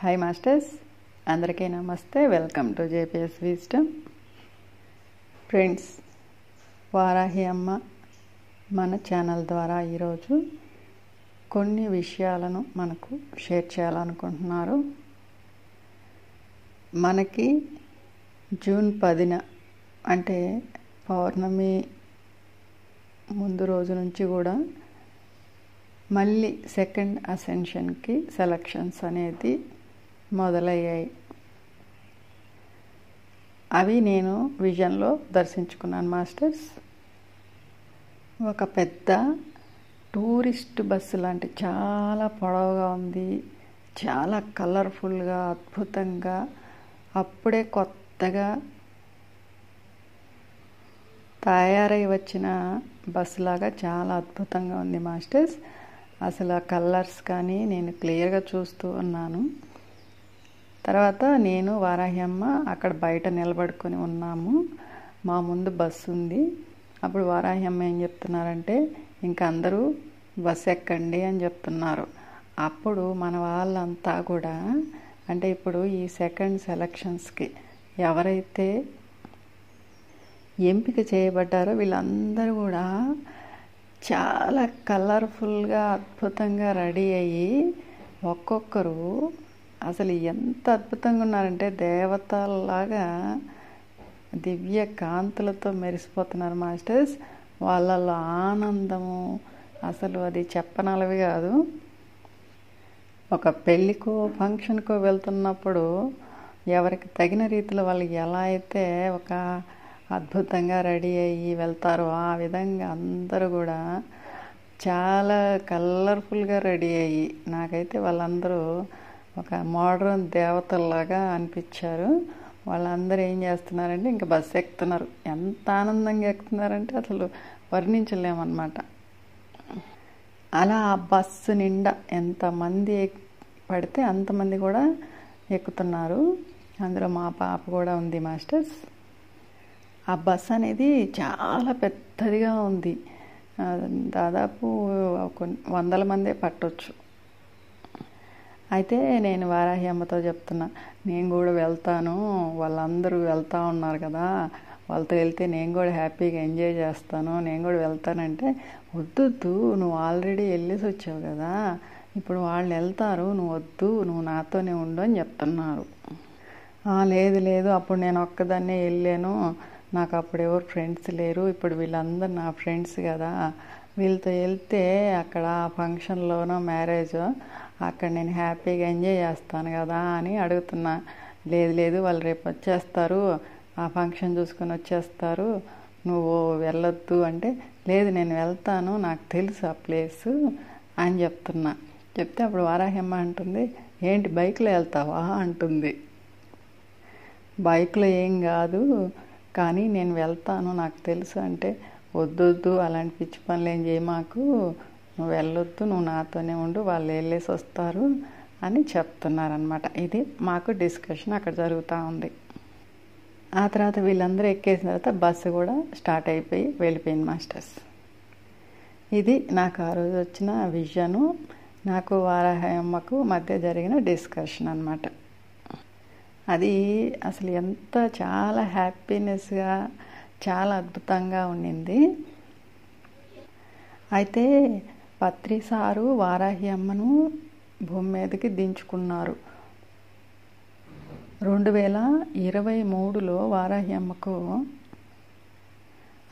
Hi masters, అందరికీ నమస్తే. Welcome to JPS wisdom. Friends, Varahi అమ్మ మన ఛానల్ ద్వారా ఈరోజు కొన్ని విషయాలను మనకు షేర్ చేయాలనుకుంటున్నారు. మనకి జూన్ 10న అంటే పౌర్ణమి ముందు రోజు నుంచి కూడా మళ్ళీ సెకండ్ అసెన్షన్కి సెలక్షన్స్ అనేది మొదలయ్యాయి. అవి నేను విజన్లో దర్శించుకున్నాను మాస్టర్స్. ఒక పెద్ద టూరిస్ట్ బస్సు లాంటి చాలా పొడవుగా ఉంది, చాలా కలర్ఫుల్గా, అద్భుతంగా, అప్పుడే కొత్తగా తయారై వచ్చిన బస్సు లాగా చాలా అద్భుతంగా ఉంది మాస్టర్స్. అసలు ఆ కలర్స్ కానీ నేను క్లియర్గా చూస్తూ ఉన్నాను. తర్వాత నేను వారాహి అమ్మ అక్కడ బయట నిలబడుకొని ఉన్నాము. మా ముందు బస్సు ఉంది. అప్పుడు వారాహి అమ్మ ఏం చెప్తున్నారంటే, ఇంకా అందరూ బస్సు ఎక్కండి అని చెప్తున్నారు. అప్పుడు మన వాళ్ళంతా కూడా అంటే ఇప్పుడు ఈ సెకండ్ సెలక్షన్స్కి ఎవరైతే ఎంపిక చేయబడ్డారో వీళ్ళందరూ కూడా చాలా కలర్ఫుల్గా, అద్భుతంగా రెడీ అయ్యి ఒక్కొక్కరు అసలు ఎంత అద్భుతంగా ఉన్నారంటే దేవతల్లాగా దివ్య కాంతులతో మెరిసిపోతున్నారు మాస్టర్స్. వాళ్ళలో ఆనందము అసలు అది చెప్పనలవి కాదు. ఒక పెళ్ళికో ఫంక్షన్కో వెళ్తున్నప్పుడు ఎవరికి తగిన రీతిలో వాళ్ళు ఎలా అయితే ఒక అద్భుతంగా రెడీ అయ్యి వెళ్తారో ఆ విధంగా అందరూ కూడా చాలా కలర్ఫుల్గా రెడీ అయ్యి నాకైతే వాళ్ళందరూ ఒక మోడ్రన్ దేవతల్లాగా అనిపించారు. వాళ్ళందరూ ఏం చేస్తున్నారంటే ఇంకా బస్సు ఎక్కుతున్నారు. ఎంత ఆనందంగా ఎక్కుతున్నారంటే అసలు వర్ణించలేమన్నమాట. అలా ఆ బస్సు నిండా ఎంతమంది పడితే అంతమంది కూడా ఎక్కుతున్నారు. అందులో మా పాప కూడా ఉంది మాస్టర్స్. ఆ బస్సు అనేది చాలా పెద్దదిగా ఉంది. దాదాపు కొన్ని 100 మందే పట్టొచ్చు. అయితే నేను వారాహి అమ్మతో చెప్తున్నా, నేను కూడా వెళ్తాను, వాళ్ళందరూ వెళ్తూ ఉన్నారు కదా, వాళ్ళతో వెళ్తే నేను కూడా హ్యాపీగా ఎంజాయ్ చేస్తాను, నేను కూడా వెళ్తానంటే, వద్దు నువ్వు ఆల్రెడీ వెళ్ళేసి వచ్చావు కదా, ఇప్పుడు వాళ్ళు వెళ్తారు, నువ్వు వద్దు, నువ్వు నాతోనే ఉండు అని చెప్తున్నారు. లేదు అప్పుడు నేను ఒక్కదాన్నే వెళ్ళాను, నాకు అప్పుడు ఎవరు ఫ్రెండ్స్ లేరు, ఇప్పుడు వీళ్ళందరూ నా ఫ్రెండ్స్ కదా, వీళ్ళతో వెళ్తే అక్కడ ఫంక్షన్లోనో మ్యారేజో అక్కడ నేను హ్యాపీగా ఎంజాయ్ చేస్తాను కదా అని అడుగుతున్నా. లేదు వాళ్ళు రేపు వచ్చేస్తారు, ఆ ఫంక్షన్ చూసుకొని వచ్చేస్తారు, నువ్వు వెళ్ళొద్దు అంటే, లేదు నేను వెళ్తాను, నాకు తెలుసు ఆ ప్లేసు అని చెప్తున్నా. చెప్తే అప్పుడు వారాహమ్మ అంటుంది, ఏంటి బైక్లో వెళ్తావా అంటుంది. బైక్లో ఏం కాదు కానీ నేను వెళ్తాను, నాకు తెలుసు అంటే, వద్దు అలాంటి పిచ్చి పనులు ఏం చేయ మాకు, నువ్వు వెళ్ళొద్దు, నువ్వు నాతోనే ఉండు, వాళ్ళు వెళ్ళేసి వస్తారు అని చెప్తున్నారనమాట. ఇది మాకు డిస్కషన్ అక్కడ జరుగుతూ ఉంది. ఆ తర్వాత వీళ్ళందరూ ఎక్కేసిన తర్వాత బస్సు కూడా స్టార్ట్ అయిపోయి వెళ్ళిపోయింది మాస్టర్స్. ఇది నాకు ఆ రోజు వచ్చిన విజను, నాకు వారాహి అమ్మకు మధ్య జరిగిన డిస్కషన్ అనమాట. అది అసలు ఎంత చాలా హ్యాపీనెస్గా చాలా అద్భుతంగా ఉండింది. అయితే పత్రి సారు వారాహి అమ్మను భూమి మీదకి దించుకున్నారు. 2023లో వారాహి అమ్మకు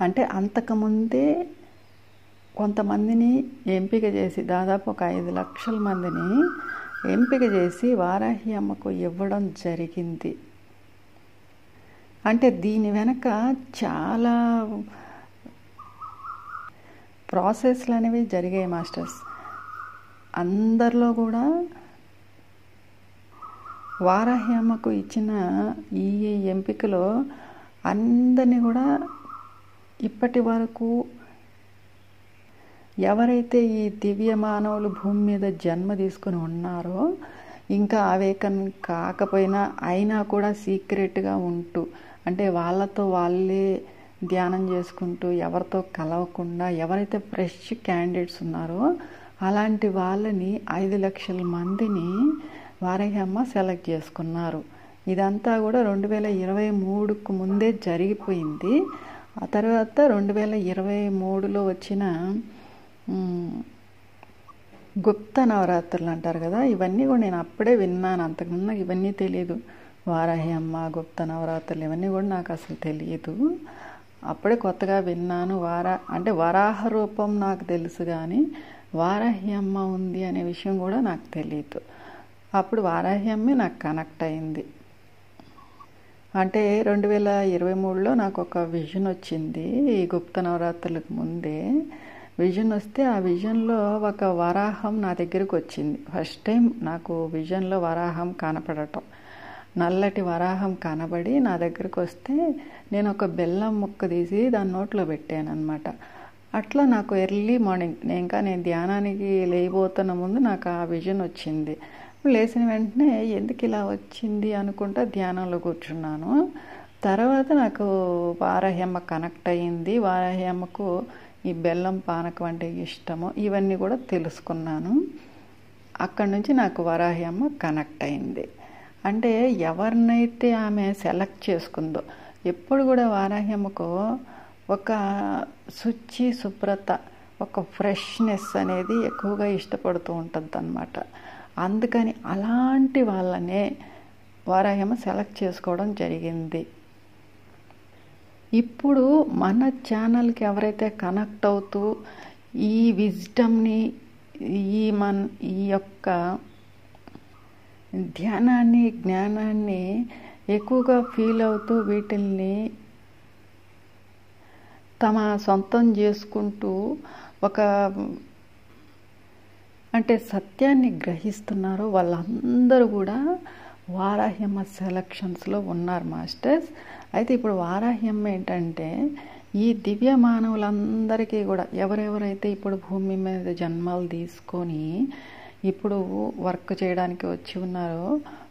అంటే అంతకుముందే కొంతమందిని ఎంపిక చేసి దాదాపు ఒక 5 లక్షల మందిని ఎంపిక చేసి వారాహి అమ్మకు ఇవ్వడం జరిగింది. అంటే దీని వెనక చాలా ప్రాసెస్లు అనేవి జరిగాయి మాస్టర్స్. అందరిలో కూడా వారాహి అమ్మకు ఇచ్చిన ఈ ఎంపికలో అందరినీ కూడా ఇప్పటి వరకు ఎవరైతే ఈ దివ్య మానవులు భూమి మీద జన్మ తీసుకొని ఉన్నారో, ఇంకా అవేకం కాకపోయినా అయినా కూడా సీక్రెట్గా ఉంటూ అంటే వాళ్ళతో వాళ్ళే ధ్యానం చేసుకుంటూ ఎవరితో కలవకుండా ఎవరైతే ఫ్రెష్ క్యాండిడేట్స్ ఉన్నారో అలాంటి వాళ్ళని 5 లక్షల మందిని వారాహి అమ్మ సెలెక్ట్ చేసుకున్నారు. ఇదంతా కూడా 2023కు ముందే జరిగిపోయింది. ఆ తర్వాత 2023లో వచ్చిన గుప్త నవరాత్రులు అంటారు కదా, ఇవన్నీ కూడా నేను అప్పుడే విన్నాను. అంతకుముందు నాకు ఇవన్నీ తెలియదు. వారాహి అమ్మ, గుప్త నవరాత్రులు ఇవన్నీ కూడా నాకు అసలు తెలియదు. అప్పుడే కొత్తగా విన్నాను. అంటే వరాహ రూపం నాకు తెలుసు, కానీ వారాహి అమ్మ ఉంది అనే విషయం కూడా నాకు తెలియదు. అప్పుడు వారాహి అమ్మే నాకు కనెక్ట్ అయింది. అంటే 2023లో నాకు ఒక విజన్ వచ్చింది. ఈ గుప్త నవరాత్రులకు ముందే విజన్ వస్తే, ఆ విజన్లో ఒక వరాహం నా దగ్గరకు వచ్చింది. ఫస్ట్ టైం నాకు విజన్లో వరాహం కనపడటం, నల్లటి వరాహం కనబడి నా దగ్గరకు వస్తే నేను ఒక బెల్లం ముక్క తీసి దాని నోట్లో పెట్టాను అనమాట. అట్లా నాకు ఎర్లీ మార్నింగ్ నేను ధ్యానానికి లేయబోతున్న ముందు నాకు ఆ విజన్ వచ్చింది. లేచిన వెంటనే ఎందుకు ఇలా వచ్చింది అనుకుంటా ధ్యానంలో కూర్చున్నాను. తర్వాత నాకు వారాహి అమ్మ కనెక్ట్ అయ్యింది. వారాహి అమ్మకు ఈ బెల్లం పానకం అంటే ఇష్టము, ఇవన్నీ కూడా తెలుసుకున్నాను. అక్కడి నుంచి నాకు వారాహి అమ్మ కనెక్ట్ అయింది. అంటే ఎవరినైతే ఆమె సెలెక్ట్ చేసుకుందో, ఎప్పుడు కూడా వారాహి అమ్మకు ఒక శుచి, శుభ్రత, ఒక ఫ్రెష్నెస్ అనేది ఎక్కువగా ఇష్టపడుతూ ఉంటుంది అన్నమాట. అందుకని అలాంటి వాళ్ళనే వారాహి అమ్మ సెలెక్ట్ చేసుకోవడం జరిగింది. ఇప్పుడు మన ఛానల్కి ఎవరైతే కనెక్ట్ అవుతూ ఈ విజ్డమ్ని, ఈ యొక్క ధ్యానాన్ని, జ్ఞానాన్ని ఎక్కువగా ఫీల్ అవుతూ వీటిల్ని తమ సొంతం చేసుకుంటూ అంటే సత్యాన్ని గ్రహిస్తున్నారో వాళ్ళందరూ కూడా వారాహి అమ్మ సెలక్షన్స్లో ఉన్నారు మాస్టర్స్. అయితే ఇప్పుడు వారాహి అమ్మ ఏంటంటే ఈ దివ్య మానవులందరికీ కూడా, ఎవరెవరైతే ఇప్పుడు భూమి మీద జన్మలు తీసుకొని ఇప్పుడు వర్క్ చేయడానికి వచ్చి ఉన్నారో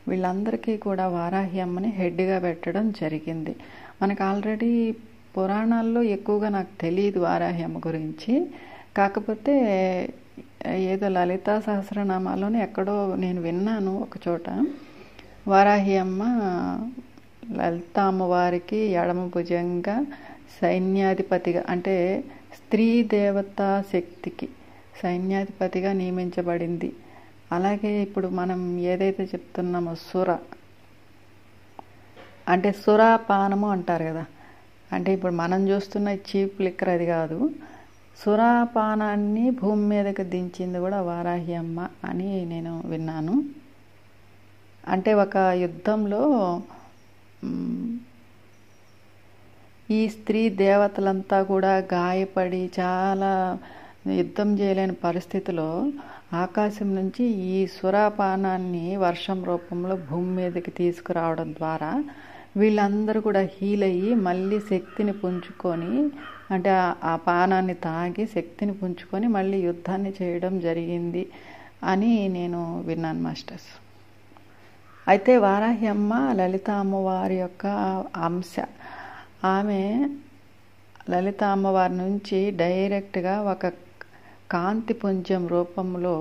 వీళ్ళందరికీ కూడా వారాహి అమ్మని హెడ్గా పెట్టడం జరిగింది. మనకు ఆల్రెడీ పురాణాల్లో ఎక్కువగా నాకు తెలియదు వారాహి అమ్మ గురించి. కాకపోతే ఏదో లలితా సహస్రనామాలోనే ఎక్కడో నేను విన్నాను ఒక చోట, వారాహి అమ్మ లలిత అమ్మవారికి ఎడమ భుజంగా సైన్యాధిపతిగా, అంటే స్త్రీ దేవతా శక్తికి సైన్యాధిపతిగా నియమించబడింది. అలాగే ఇప్పుడు మనం ఏదైతే చెప్తున్నామో అంటే సురాపానము అంటారు కదా, అంటే ఇప్పుడు మనం చూస్తున్న చీప్ లిక్కర్ అది కాదు. సురాపానాన్ని భూమి మీదకి దించింది కూడా వారాహి అమ్మ అని నేను విన్నాను. అంటే ఒక యుద్ధంలో ఈ స్త్రీ దేవతలంతా కూడా గాయపడి చాలా యుద్ధం చేయలేని పరిస్థితిలో ఆకాశం నుంచి ఈ సురాపానాన్ని వర్షం రూపంలో భూమి మీదకి తీసుకురావడం ద్వారా వీళ్ళందరూ కూడా హీల్ అయ్యి మళ్ళీ శక్తిని పుంజుకొని, అంటే ఆ పానాన్ని తాగి శక్తిని పుంజుకొని మళ్ళీ యుద్ధాన్ని చేయడం జరిగింది అని నేను విన్నాను మాస్టర్స్. అయితే వారాహి అమ్మ లలిత అమ్మవారి యొక్క అంశ. ఆమె లలిత అమ్మవారి నుంచి డైరెక్ట్గా ఒక కాంతిపుంజం రూపంలో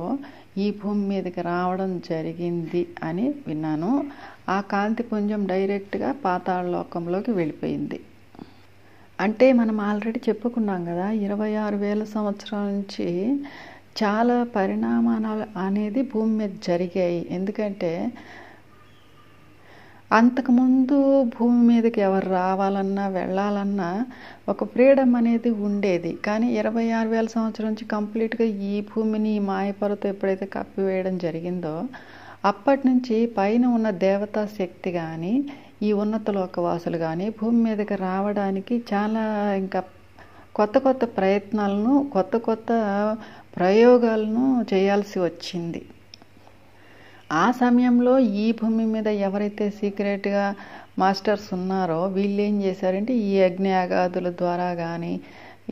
ఈ భూమి మీదకి రావడం జరిగింది అని విన్నాను. ఆ కాంతిపుంజం డైరెక్ట్గా పాతాళ లోకంలోకి వెళ్ళిపోయింది. అంటే మనం ఆల్రెడీ చెప్పుకున్నాం కదా, 26,000 సంవత్సరాల నుంచి చాలా పరిణామాలు అనేది భూమి మీద జరిగాయి. ఎందుకంటే అంతకుముందు భూమి మీదకి ఎవరు రావాలన్నా వెళ్ళాలన్నా ఒక ఫ్రీడమ్ అనేది ఉండేది. కానీ 26,000 సంవత్సరాల నుంచి కంప్లీట్గా ఈ భూమిని మాయపరుతో ఎప్పుడైతే కప్పివేయడం జరిగిందో అప్పటి నుంచి పైన ఉన్న దేవతా శక్తి కానీ ఈ ఉన్నత లోకవాసులు కానీ భూమి మీదకి రావడానికి చాలా ఇంకా కొత్త కొత్త ప్రయత్నాలను, కొత్త కొత్త ప్రయోగాలను చేయాల్సి వచ్చింది. ఆ సమయంలో ఈ భూమి మీద ఎవరైతే సీక్రెట్గా మాస్టర్స్ ఉన్నారో వీళ్ళు ఏం చేశారంటే ఈ యజ్ఞయాగాదుల ద్వారా కానీ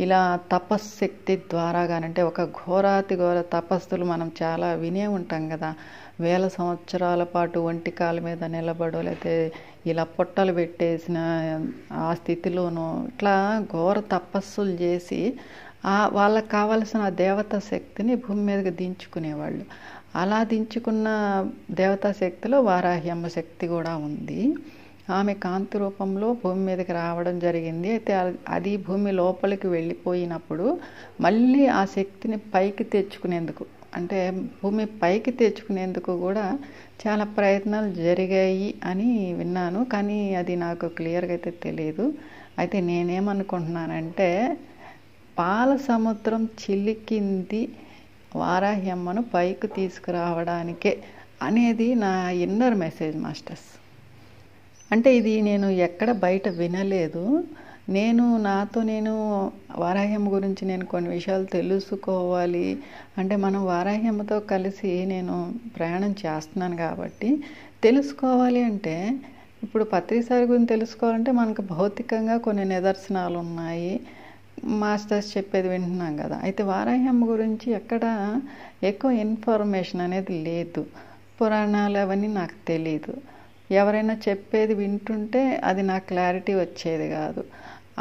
ఇలా తపశ్శక్తి ద్వారా కానీ, అంటే ఒక ఘోరాతి ఘోర తపస్సులు మనం చాలా వినే ఉంటాం కదా, 1000 సంవత్సరాల పాటు ఒంటికాల మీద నిలబడో లేకపోతే ఇలా పొట్టలు పెట్టేసిన ఆ స్థితిలోనూ ఇట్లా ఘోర తపస్సులు చేసి వాళ్ళకి కావలసిన దేవతా శక్తిని భూమి మీదకి దించుకునేవాళ్ళు. అలా దించుకున్న దేవతా శక్తిలో వారాహ్యమ్మ శక్తి కూడా ఉంది. ఆమె కాంతి రూపంలో భూమి మీదకి రావడం జరిగింది. అయితే అది భూమి లోపలికి వెళ్ళిపోయినప్పుడు మళ్ళీ ఆ శక్తిని పైకి తెచ్చుకునేందుకు, అంటే భూమి పైకి తెచ్చుకునేందుకు కూడా చాలా ప్రయత్నాలు జరిగాయి అని విన్నాను. కానీ అది నాకు క్లియర్గా అయితే తెలియదు. అయితే నేనేమనుకుంటున్నానంటే పాల సముద్రం చిలికింది వారాహ్యమ్మను పైకి తీసుకురావడానికే అనేది నా ఇన్నర్ మెసేజ్ మాస్టర్స్. అంటే ఇది నేను ఎక్కడ బయట వినలేదు. నేను వారాహ్యమ్మ గురించి నేను కొన్ని విషయాలు తెలుసుకోవాలి అంటే మనం వారాహ్యమ్మతో కలిసి నేను ప్రయాణం చేస్తున్నాను కాబట్టి తెలుసుకోవాలి అంటే ఇప్పుడు పత్రిసారి గురించి తెలుసుకోవాలంటే మనకు భౌతికంగా కొన్ని నిదర్శనాలు ఉన్నాయి, మాస్టర్స్ చెప్పేది వింటున్నాం కదా. అయితే వారాహ్యమ్మ గురించి ఎక్కడ ఎక్కువ ఇన్ఫర్మేషన్ అనేది లేదు, పురాణాలు అవన్నీ నాకు తెలీదు. ఎవరైనా చెప్పేది వింటుంటే అది నాకు క్లారిటీ వచ్చేది కాదు.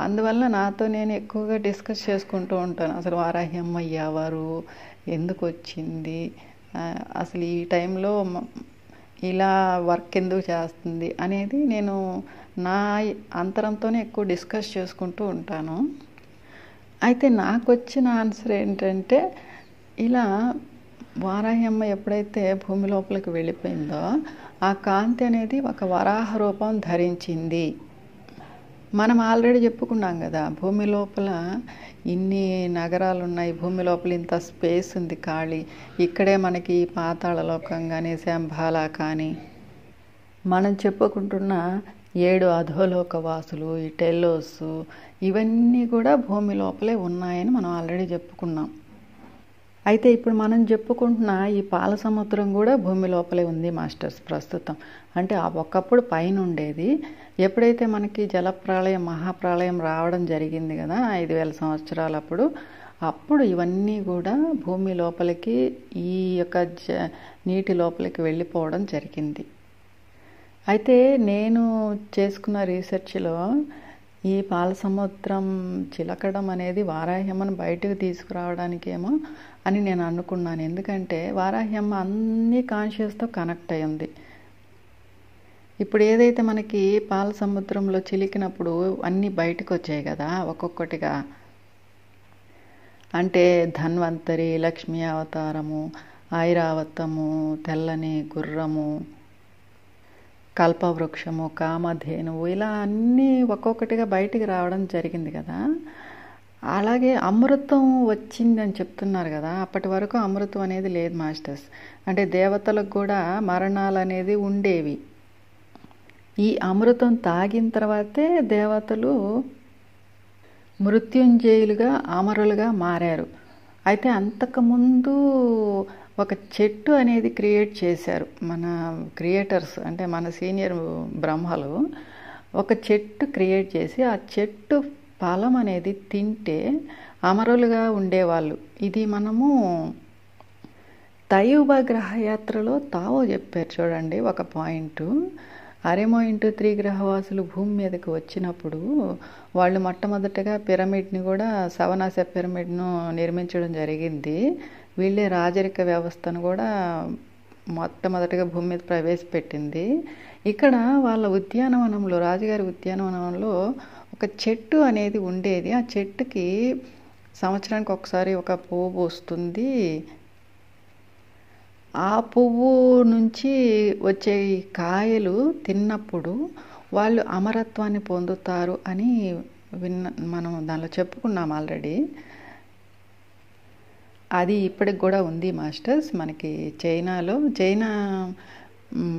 అందువల్ల నాతో నేను ఎక్కువగా డిస్కస్ చేసుకుంటూ ఉంటాను. అసలు వారాహ్యమ్మ ఎవరు, ఎందుకు వచ్చింది, అసలు ఈ టైంలో ఇలా వర్క్ ఎందుకు చేస్తుంది అనేది నేను నా అంతరంతోనే ఎక్కువ డిస్కస్ చేసుకుంటూ ఉంటాను. అయితే నాకు వచ్చిన ఆన్సర్ ఏంటంటే ఇలా వారాహ్యమ్మ ఎప్పుడైతే భూమి లోపలికి వెళ్ళిపోయిందో ఆ కాంతి అనేది ఒక వరాహ రూపం ధరించింది. మనం ఆల్రెడీ చెప్పుకున్నాం కదా, భూమి లోపల ఇన్ని నగరాలు ఉన్నాయి, భూమి లోపల ఇంత స్పేస్ ఉంది ఖాళీ. ఇక్కడే మనకి పాతాళ లోకం కానీ శంభాల కానీ మనం చెప్పుకుంటున్న 7 అధోలోక వాసులు, ఈ టెల్లోస్ ఇవన్నీ కూడా భూమి లోపలే ఉన్నాయని మనం ఆల్రెడీ చెప్పుకున్నాం. అయితే ఇప్పుడు మనం చెప్పుకుంటున్న ఈ పాల సముద్రం కూడా భూమి లోపలే ఉంది మాస్టర్స్ ప్రస్తుతం. అంటే ఒకప్పుడు పైన ఉండేది. ఎప్పుడైతే మనకి జలప్రళయం మహాప్రళయం రావడం జరిగింది కదా 5000 సంవత్సరాలప్పుడు, అప్పుడు ఇవన్నీ కూడా భూమి లోపలికి ఈ యొక్క నీటి లోపలికి వెళ్ళిపోవడం జరిగింది. అయితే నేను చేసుకున్న రీసెర్చ్లో ఈ పాల సముద్రం చిలకడం అనేది వారాహ్యమ్మను బయటకు తీసుకురావడానికేమో అని నేను అనుకున్నాను. ఎందుకంటే వారాహ్యమ్మ అన్ని కాన్షియస్తో కనెక్ట్ అయ్యింది. ఇప్పుడు ఏదైతే మనకి పాల సముద్రంలో చిలికినప్పుడు అన్నీ బయటకు వచ్చాయి కదా ఒక్కొక్కటిగా, అంటే ధన్వంతరి, లక్ష్మీ అవతారము, ఐరావతము, తెల్లని గుర్రము, కల్పవృక్షము, కామధేనువు, ఇలా అన్నీ ఒక్కొక్కటిగా బయటికి రావడం జరిగింది కదా. అలాగే అమృతం వచ్చిందని చెప్తున్నారు కదా, అప్పటి వరకు అమృతం అనేది లేదు మాస్టర్స్. అంటే దేవతలకు కూడా మరణాలు అనేది ఉండేవి. ఈ అమృతం తాగిన తర్వాతే దేవతలు మృత్యుంజయులుగా అమరులుగా మారారు. అయితే అంతకుముందు ఒక చెట్టు అనేది క్రియేట్ చేశారు మన క్రియేటర్స్, అంటే మన సీనియర్ బ్రహ్మలు ఒక చెట్టు క్రియేట్ చేసి ఆ చెట్టు ఫలం అనేది తింటే అమరులుగా ఉండేవాళ్ళు. ఇది మనము తయూబ గ్రహయాత్రలో తావో చెప్పారు చూడండి ఒక పాయింట్. అరెమో ఇంటూ 3 గ్రహవాసులు భూమి మీదకి వచ్చినప్పుడు వాళ్ళు మొట్టమొదటగా పిరమిడ్ని కూడా సవనాస పిరమిడ్ను నిర్మించడం జరిగింది. వీళ్ళే రాజరిక వ్యవస్థను కూడా మొట్టమొదటిగా భూమి మీద ప్రవేశపెట్టింది. ఇక్కడ వాళ్ళ ఉద్యానవనంలో, రాజుగారి ఉద్యానవనంలో ఒక చెట్టు అనేది ఉండేది. ఆ చెట్టుకి సంవత్సరానికి ఒకసారి ఒక పువ్వు వస్తుంది. ఆ పువ్వు నుంచి వచ్చే కాయలు తిన్నప్పుడు వాళ్ళు అమరత్వాన్ని పొందుతారు అని మనం దానిలో చెప్పుకున్నాం ఆల్రెడీ. అది ఇప్పటికి కూడా ఉంది మాస్టర్స్. మనకి చైనా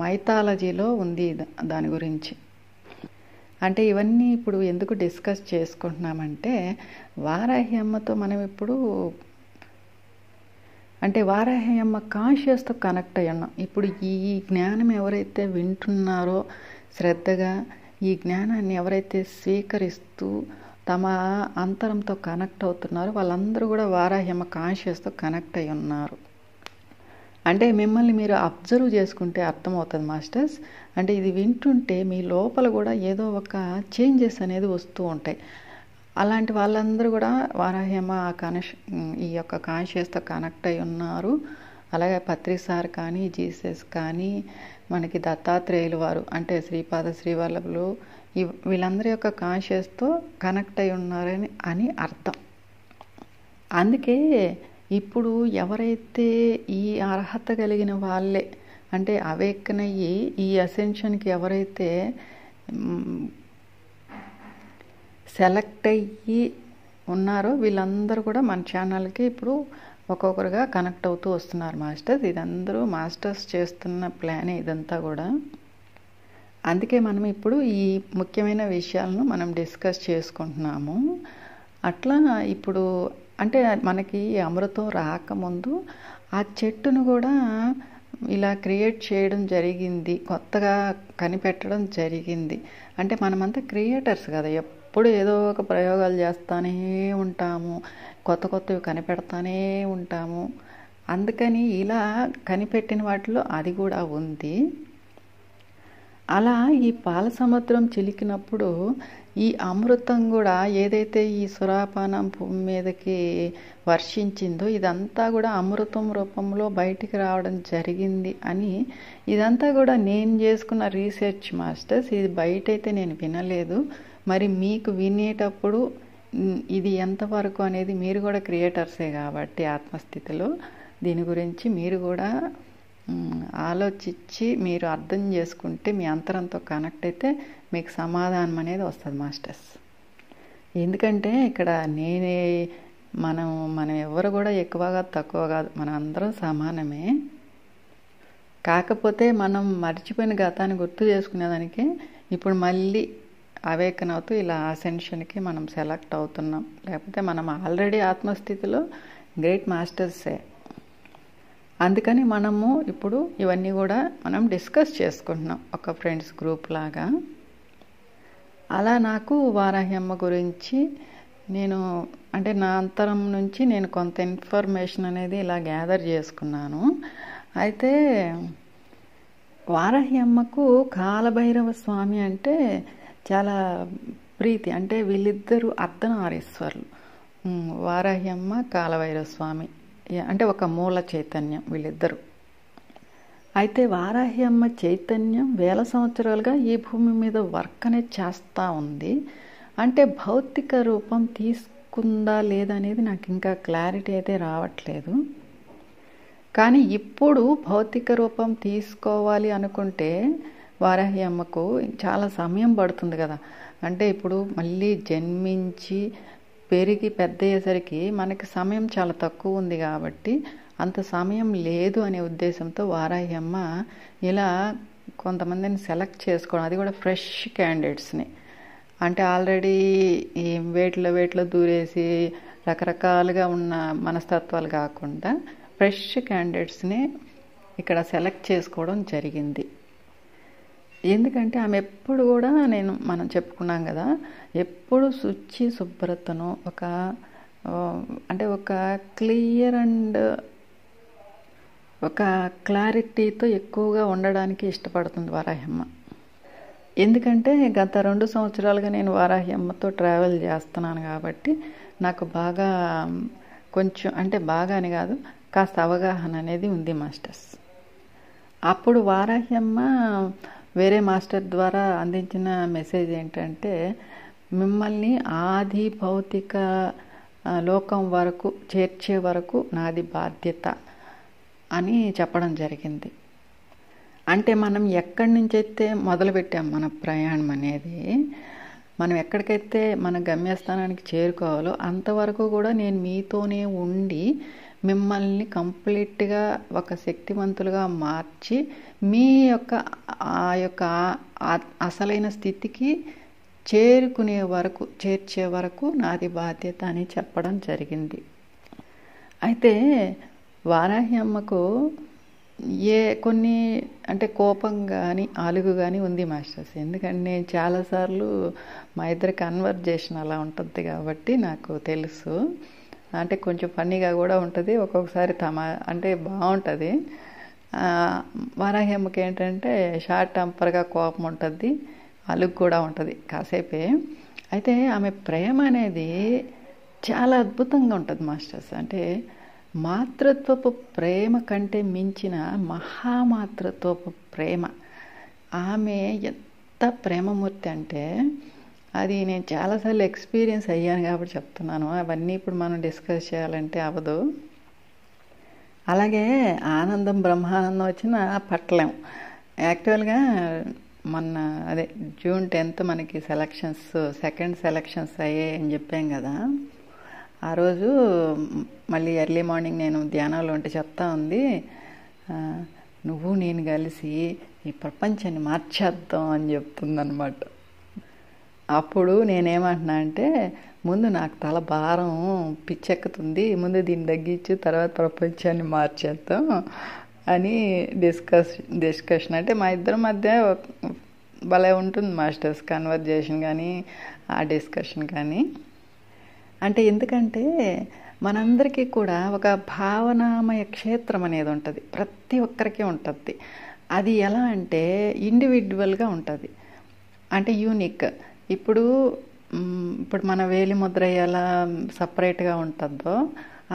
మైథాలజీలో ఉంది దాని గురించి. అంటే ఇవన్నీ ఇప్పుడు ఎందుకు డిస్కస్ చేసుకుంటున్నామంటే వారాహ్యమ్మతో మనం ఇప్పుడు అంటే వారాహ్యమ్మ కాన్షియస్తో కనెక్ట్ అయ్యి ఉన్నాం. ఇప్పుడు ఈ జ్ఞానం ఎవరైతే వింటున్నారో శ్రద్ధగా, ఈ జ్ఞానాన్ని ఎవరైతే స్వీకరిస్తూ తమ అంతరంతో కనెక్ట్ అవుతున్నారో వాళ్ళందరూ కూడా వారాహ్యమ్మ కాన్షియస్తో కనెక్ట్ అయి ఉన్నారు. అంటే మిమ్మల్ని మీరు అబ్జర్వ్ చేసుకుంటే అర్థమవుతుంది మాస్టర్స్. అంటే ఇది వింటుంటే మీ లోపల కూడా ఏదో ఒక చేంజెస్ అనేది వస్తూ ఉంటాయి. అలాంటి వాళ్ళందరూ కూడా వారాహ్యమ్మ ఈ యొక్క కాన్షియస్తో కనెక్ట్ అయి ఉన్నారు అలాగే పత్రి సార్ కానీ, జీసస్ కానీ, మనకి దత్తాత్రేయులు వారు అంటే శ్రీపాద శ్రీవల్లభులు వీళ్ళందరి యొక్క కాన్షియస్తో కనెక్ట్ అయి ఉన్నారని అర్థం. అందుకే ఇప్పుడు ఎవరైతే ఈ అర్హత కలిగిన వాళ్ళే అంటే అవేకన్ అయ్యి ఈ అసెన్షన్కి ఎవరైతే సెలెక్ట్ అయ్యి ఉన్నారో వీళ్ళందరూ కూడా మన ఛానల్కి ఇప్పుడు ఒక్కొక్కరుగా కనెక్ట్ అవుతూ వస్తున్నారు మాస్టర్స్. ఇదందరూ మాస్టర్స్ చేస్తున్న ప్లానే ఇదంతా కూడా. అందుకే మనం ఇప్పుడు ఈ ముఖ్యమైన విషయాలను మనం డిస్కస్ చేసుకుంటున్నాము. అట్లా ఇప్పుడు అంటే మనకి అమృతం రాకముందు ఆ చెట్టును కూడా ఇలా క్రియేట్ చేయడం జరిగింది, కొత్తగా కనిపెట్టడం జరిగింది. అంటే మనమంతా క్రియేటర్స్ కదా, ఎప్పుడు ఏదో ఒక ప్రయోగాలు చేస్తూనే ఉంటాము, కొత్త కొత్తవి కనిపెడతానే ఉంటాము. అందుకని ఇలా కనిపెట్టిన వాటిలో అది కూడా ఉంది. అలా ఈ పాల సముద్రం చిలికినప్పుడు ఈ అమృతం కూడా ఏదైతే ఈ సురాపానం భూమి మీదకి వర్షించిందో ఇదంతా కూడా అమృతం రూపంలో బయటికి రావడం జరిగింది అని ఇదంతా కూడా నేను చేసుకున్న రీసెర్చ్ మాస్టర్స్. ఇది బయట అయితే నేను వినలేదు. మరి మీకు వినేటప్పుడు ఇది ఎంతవరకు అనేది మీరు కూడా క్రియేటర్సే కాబట్టి ఆత్మస్థితిలో దీని గురించి మీరు కూడా ఆలోచించి మీరు అర్థం చేసుకుంటే మీ అంతరంతో కనెక్ట్ అయితే మీకు సమాధానం అనేది వస్తుంది మాస్టర్స్. ఎందుకంటే ఇక్కడ మనం ఎవరు కూడా ఎక్కువగా తక్కువ కాదు, మనం అందరం సమానమే. కాకపోతే మనం మర్చిపోయిన గతాన్ని గుర్తు చేసుకునేదానికి ఇప్పుడు మళ్ళీ అవేకన్ అవుతూ ఇలా అసెన్షన్కి మనం సెలెక్ట్ అవుతున్నాం. లేకపోతే మనం ఆల్రెడీ ఆత్మస్థితిలో గ్రేట్ మాస్టర్సే. అందుకని మనము ఇప్పుడు ఇవన్నీ కూడా మనం డిస్కస్ చేసుకుంటున్నాం ఒక ఫ్రెండ్స్ గ్రూప్ లాగా. అలా నాకు వారాహ్యమ్మ గురించి నేను అంటే నా అంతరం నుంచి నేను కొంత ఇన్ఫర్మేషన్ అనేది ఇలా గ్యాదర్ చేసుకున్నాను. అయితే వారాహ్యమ్మకు కాలభైరవ స్వామి అంటే చాలా ప్రీతి. అంటే వీళ్ళిద్దరూ అర్ధనారీశ్వరులు, వారాహ్యమ్మ కాలభైరవ స్వామి అంటే ఒక మూల చైతన్యం వీళ్ళిద్దరు. అయితే వారాహ్యమ్మ చైతన్యం వేల సంవత్సరాలుగా ఈ భూమి మీద వర్క్ అనేది చేస్తూ ఉంది. అంటే భౌతిక రూపం తీసుకుందా లేదనేది నాకు ఇంకా క్లారిటీ అయితే రావట్లేదు. కానీ ఇప్పుడు భౌతిక రూపం తీసుకోవాలి అనుకుంటే వారాహ్యమ్మకు చాలా సమయం పడుతుంది కదా. అంటే ఇప్పుడు మళ్ళీ జన్మించి పెరిగి పెద్ద అయ్యేసరికి మనకి సమయం చాలా తక్కువ ఉంది కాబట్టి అంత సమయం లేదు అనే ఉద్దేశంతో వారాహ్యమ్మ ఇలా కొంతమందిని సెలెక్ట్ చేసుకోవడం, అది కూడా ఫ్రెష్ క్యాండిడేట్స్ని. అంటే ఆల్రెడీ ఈ వేట్లో దూరేసి రకరకాలుగా ఉన్న మనస్తత్వాలు కాకుండా ఫ్రెష్ క్యాండిడేట్స్ని ఇక్కడ సెలెక్ట్ చేసుకోవడం జరిగింది. ఎందుకంటే ఆమె ఎప్పుడు కూడా మనం చెప్పుకున్నాం కదా, ఎప్పుడు శుచి శుభ్రతను ఒక క్లియర్ అండ్ ఒక క్లారిటీతో ఎక్కువగా ఉండడానికి ఇష్టపడుతుంది వారాహ్యమ్మ. ఎందుకంటే గత 2 సంవత్సరాలుగా నేను వారాహ్యమ్మతో ట్రావెల్ చేస్తున్నాను కాబట్టి నాకు బాగా కొంచెం అంటే బాగా అని కాదు కాస్త అవగాహన అనేది ఉంది మాస్టర్స్. అప్పుడు వారాహ్యమ్మ వేరే మాస్టర్ ద్వారా అందించిన మెసేజ్ ఏంటంటే మిమ్మల్ని ఆది భౌతిక లోకం వరకు చేర్చే వరకు నాది బాధ్యత అని చెప్పడం జరిగింది. అంటే మనం ఎక్కడి నుంచి అయితే మొదలుపెట్టాం మన ప్రయాణం అనేది, మనం ఎక్కడికైతే మన గమ్యస్థానానికి చేరుకోవాలో అంతవరకు కూడా నేను మీతోనే ఉండి మిమ్మల్ని కంప్లీట్గా ఒక శక్తివంతులుగా మార్చి మీ యొక్క అసలైన స్థితికి చేర్చే వరకు నాది బాధ్యత అని చెప్పడం జరిగింది. అయితే వారాహ్యమ్మకు కొన్ని అంటే కోపం కానీ అలుగు కానీ ఉంది మాస్టర్స్. ఎందుకంటే నేను చాలాసార్లు మా ఇద్దరి కన్వర్జేషన్ అలా ఉంటుంది కాబట్టి నాకు తెలుసు. అంటే కొంచెం ఫన్నీగా కూడా ఉంటుంది, ఒక్కొక్కసారి అంటే బాగుంటుంది. వారాహ్యమ్మకి ఏంటంటే షార్ట్ టెంపర్గా కోపం ఉంటుంది, అలుగు కూడా ఉంటుంది కాసేపే. అయితే ఆమె ప్రేమ అనేది చాలా అద్భుతంగా ఉంటుంది మాస్టర్స్. అంటే మాతృత్వపు ప్రేమ కంటే మించిన మహామాతృత్వపు ప్రేమ. ఆమె ఎంత ప్రేమమూర్తి అంటే అది నేను చాలాసార్లు ఎక్స్పీరియన్స్ అయ్యాను కాబట్టి చెప్తున్నాను. అవన్నీ ఇప్పుడు మనం డిస్కస్ చేయాలంటే అవ్వదు. అలాగే ఆనందం బ్రహ్మానందం వచ్చిన పట్టలేం. యాక్చువల్గా మొన్న జూన్ 10th మనకి సెకండ్ సెలక్షన్స్ అయ్యాయి అని చెప్పాం కదా. ఆ రోజు మళ్ళీ ఎర్లీ మార్నింగ్ నేను ధ్యానంలో ఉంటే చెప్తా ఉంది, నువ్వు నేను కలిసి ఈ ప్రపంచాన్ని మార్చేద్దాం అని చెప్తుందనమాట. అప్పుడు నేనేమంటున్నా అంటే, ముందు నాకు తల భారం పిచ్చెక్కుతుంది, ముందు దీన్ని తగ్గించి తర్వాత ప్రపంచాన్ని మార్చేద్దాం అని డిస్కషన్. అంటే మా ఇద్దరి మధ్య భలే ఉంటుంది మాస్టర్స్ కన్వర్జేషన్ కానీ ఆ డిస్కషన్ కానీ. అంటే ఎందుకంటే మనందరికీ కూడా ఒక భావనామయ క్షేత్రం అనేది ఉంటుంది, ప్రతి ఒక్కరికి ఉంటుంది. అది ఎలా అంటే ఇండివిజువల్గా ఉంటుంది, అంటే యూనిక్. ఇప్పుడు మన వేలి ముద్ర ఎలా సపరేట్గా ఉంటుందో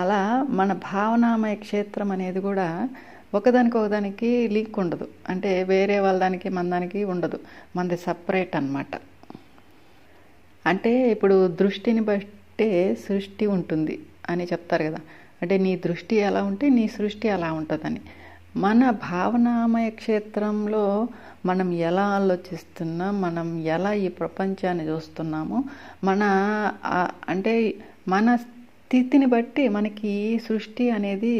అలా మన భావనామయ క్షేత్రం అనేది కూడా ఒకదానికి లింక్ ఉండదు. అంటే వేరే వాళ్ళ దానికి మన దానికి ఉండదు, మనది సపరేట్ అన్నమాట. అంటే ఇప్పుడు దృష్టిని బట్టే సృష్టి ఉంటుంది అని చెప్తారు కదా. అంటే నీ దృష్టి ఎలా ఉంటే నీ సృష్టి అలా ఉంటుందని. మన భావనామయ క్షేత్రంలో మనం ఎలా ఆలోచిస్తున్నాం, మనం ఎలా ఈ ప్రపంచాన్ని చూస్తున్నామో అంటే మన స్థితిని బట్టి మనకి సృష్టి అనేది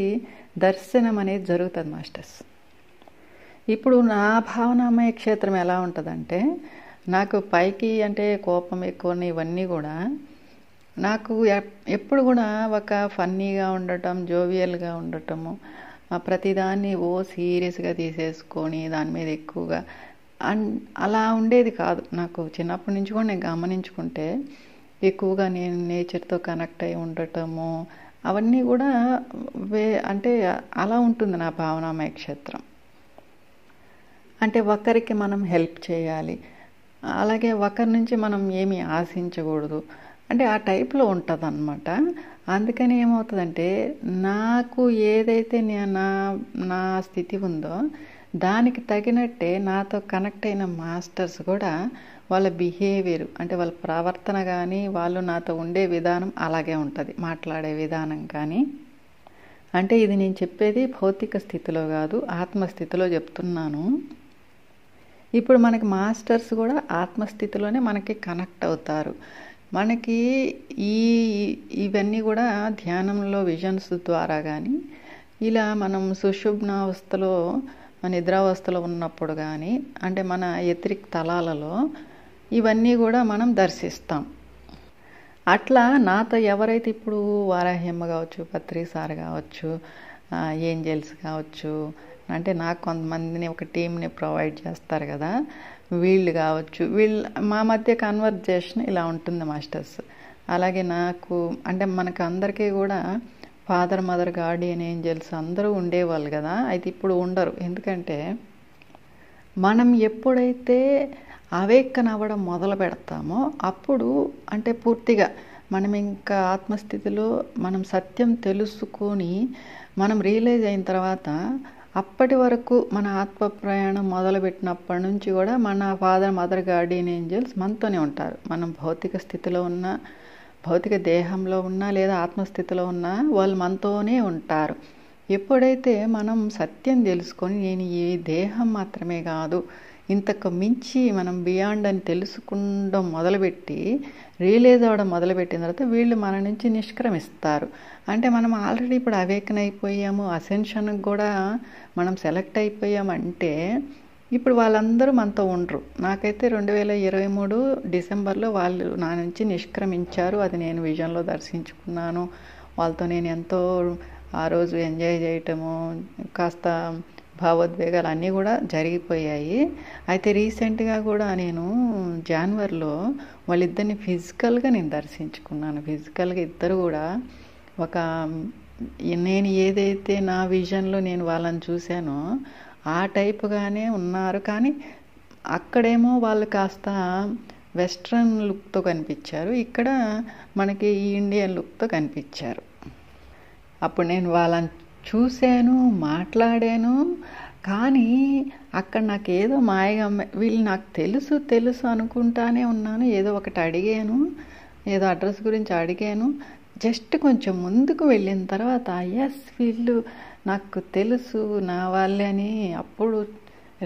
దర్శనం అనేది జరుగుతుంది మాస్టర్స్. ఇప్పుడు నా భావనామయ క్షేత్రం ఎలా ఉంటుందంటే, నాకు పైకి అంటే కోపం ఎక్కువ ఇవన్నీ కూడా నాకు ఎప్పుడు కూడా ఒక ఫన్నీగా ఉండటం, జోవియల్గా ఉండటము, ప్రతిదాన్ని సీరియస్గా తీసేసుకొని దాని మీద ఎక్కువగా అలా ఉండేది కాదు. నాకు చిన్నప్పటి నుంచి కూడా నేను గమనించుకుంటే ఎక్కువగా నేను నేచర్తో కనెక్ట్ అయి ఉండటము అవన్నీ కూడా అంటే అలా ఉంటుంది నా భావనామయ క్షేత్రం. అంటే ఒకరికి మనం హెల్ప్ చేయాలి, అలాగే ఒకరి నుంచి మనం ఏమీ ఆశించకూడదు, అంటే ఆ టైప్లో ఉంటుంది అన్నమాట. అందుకని ఏమవుతుందంటే నాకు ఏదైతే నా స్థితి ఉందో దానికి తగినట్టే నాతో కనెక్ట్ అయిన మాస్టర్స్ కూడా వాళ్ళ బిహేవియర్ అంటే వాళ్ళ ప్రవర్తన కానీ వాళ్ళు నాతో ఉండే విధానం అలాగే ఉంటుంది, మాట్లాడే విధానం కానీ. అంటే ఇది నేను చెప్పేది భౌతిక స్థితిలో కాదు, ఆత్మస్థితిలో చెప్తున్నాను. ఇప్పుడు మనకి మాస్టర్స్ కూడా ఆత్మస్థితిలోనే మనకి కనెక్ట్ అవుతారు. మనకి ఇవన్నీ కూడా ధ్యానంలో విజన్స్ ద్వారా కానీ ఇలా మనం సుషుప్నావస్థలో నిద్రావస్థలో ఉన్నప్పుడు కానీ అంటే మన ఎథరిక్ తలాలలో ఇవన్నీ కూడా మనం దర్శిస్తాం. అట్లా నాతో ఎవరైతే ఇప్పుడు వారాహ్యమ్మ కావచ్చు, పత్రిసార్ కావచ్చు, ఏంజెల్స్ కావచ్చు, అంటే నాకు కొంతమందిని ఒక టీంని ప్రొవైడ్ చేస్తారు కదా, వీళ్ళు కావచ్చు, మా మధ్య కన్వర్జేషన్ ఇలా ఉంటుంది మాస్టర్స్. అలాగే నాకు అంటే మనకు అందరికీ కూడా ఫాదర్, మదర్, గార్డియన్ ఏంజెల్స్ అందరూ ఉండేవాళ్ళు కదా. అయితే ఇప్పుడు ఉండరు. ఎందుకంటే మనం ఎప్పుడైతే అవేకన్ అవ్వడం మొదలు పెడతామో అప్పుడు అంటే పూర్తిగా మనం ఇంకా ఆత్మస్థితిలో మనం సత్యం తెలుసుకొని మనం రియలైజ్ అయిన తర్వాత అప్పటి వరకు మన ఆత్మ ప్రయాణం మొదలుపెట్టినప్పటి నుంచి కూడా మన ఫాదర్, మదర్, గార్డియన్ ఏంజెల్స్ మనతోనే ఉంటారు. మనం భౌతిక స్థితిలో ఉన్న, భౌతిక దేహంలో ఉన్నా లేదా ఆత్మస్థితిలో ఉన్నా వాళ్ళు మనతోనే ఉంటారు. ఎప్పుడైతే మనం సత్యం తెలుసుకొని నేను ఈ దేహం మాత్రమే కాదు ఇంతకు మించి మనం బియాండ్ అని తెలుసుకుండం మొదలుపెట్టి రియలైజ్ అవ్వడం మొదలుపెట్టిన తర్వాత వీళ్ళు మన నుంచి నిష్క్రమిస్తారు. అంటే మనం ఆల్రెడీ ఇప్పుడు అవేకన్ అయిపోయాము, అసెన్షన్కి కూడా మనం సెలెక్ట్ అయిపోయామంటే ఇప్పుడు వాళ్ళందరూ మనతో ఉండరు. నాకైతే 2023 డిసెంబర్లో వాళ్ళు నా నుంచి నిష్క్రమించారు. అది నేను విజన్లో దర్శించుకున్నాను. వాళ్ళతో నేను ఎంతో ఆ రోజు ఎంజాయ్ చేయటము, కాస్త భావోద్వేగాలు అన్నీ కూడా జరిగిపోయాయి. అయితే రీసెంట్గా కూడా నేను జనవరిలో వాళ్ళిద్దరిని ఫిజికల్గా నేను దర్శించుకున్నాను. ఫిజికల్గా ఇద్దరు కూడా ఒక నేను ఏదైతే నా విజన్లో నేను వాళ్ళని చూశానో ఆ టైపుగానే ఉన్నారు. కానీ అక్కడేమో వాళ్ళు కాస్త వెస్ట్రన్ లుక్తో కనిపించారు, ఇక్కడ మనకి ఈ ఇండియన్ లుక్తో కనిపించారు. అప్పుడు నేను వాళ్ళని చూశాను, మాట్లాడాను. కానీ అక్కడ నాకు ఏదో మాయగా వీళ్ళు నాకు తెలుసు తెలుసు అనుకుంటానే ఉన్నాను. ఏదో ఒకటి అడిగాను, ఏదో అడ్రస్ గురించి అడిగాను. జస్ట్ కొంచెం ముందుకు వెళ్ళిన తర్వాత ఎస్ వీళ్ళు నాకు తెలుసు నా వాళ్ళే అని అప్పుడు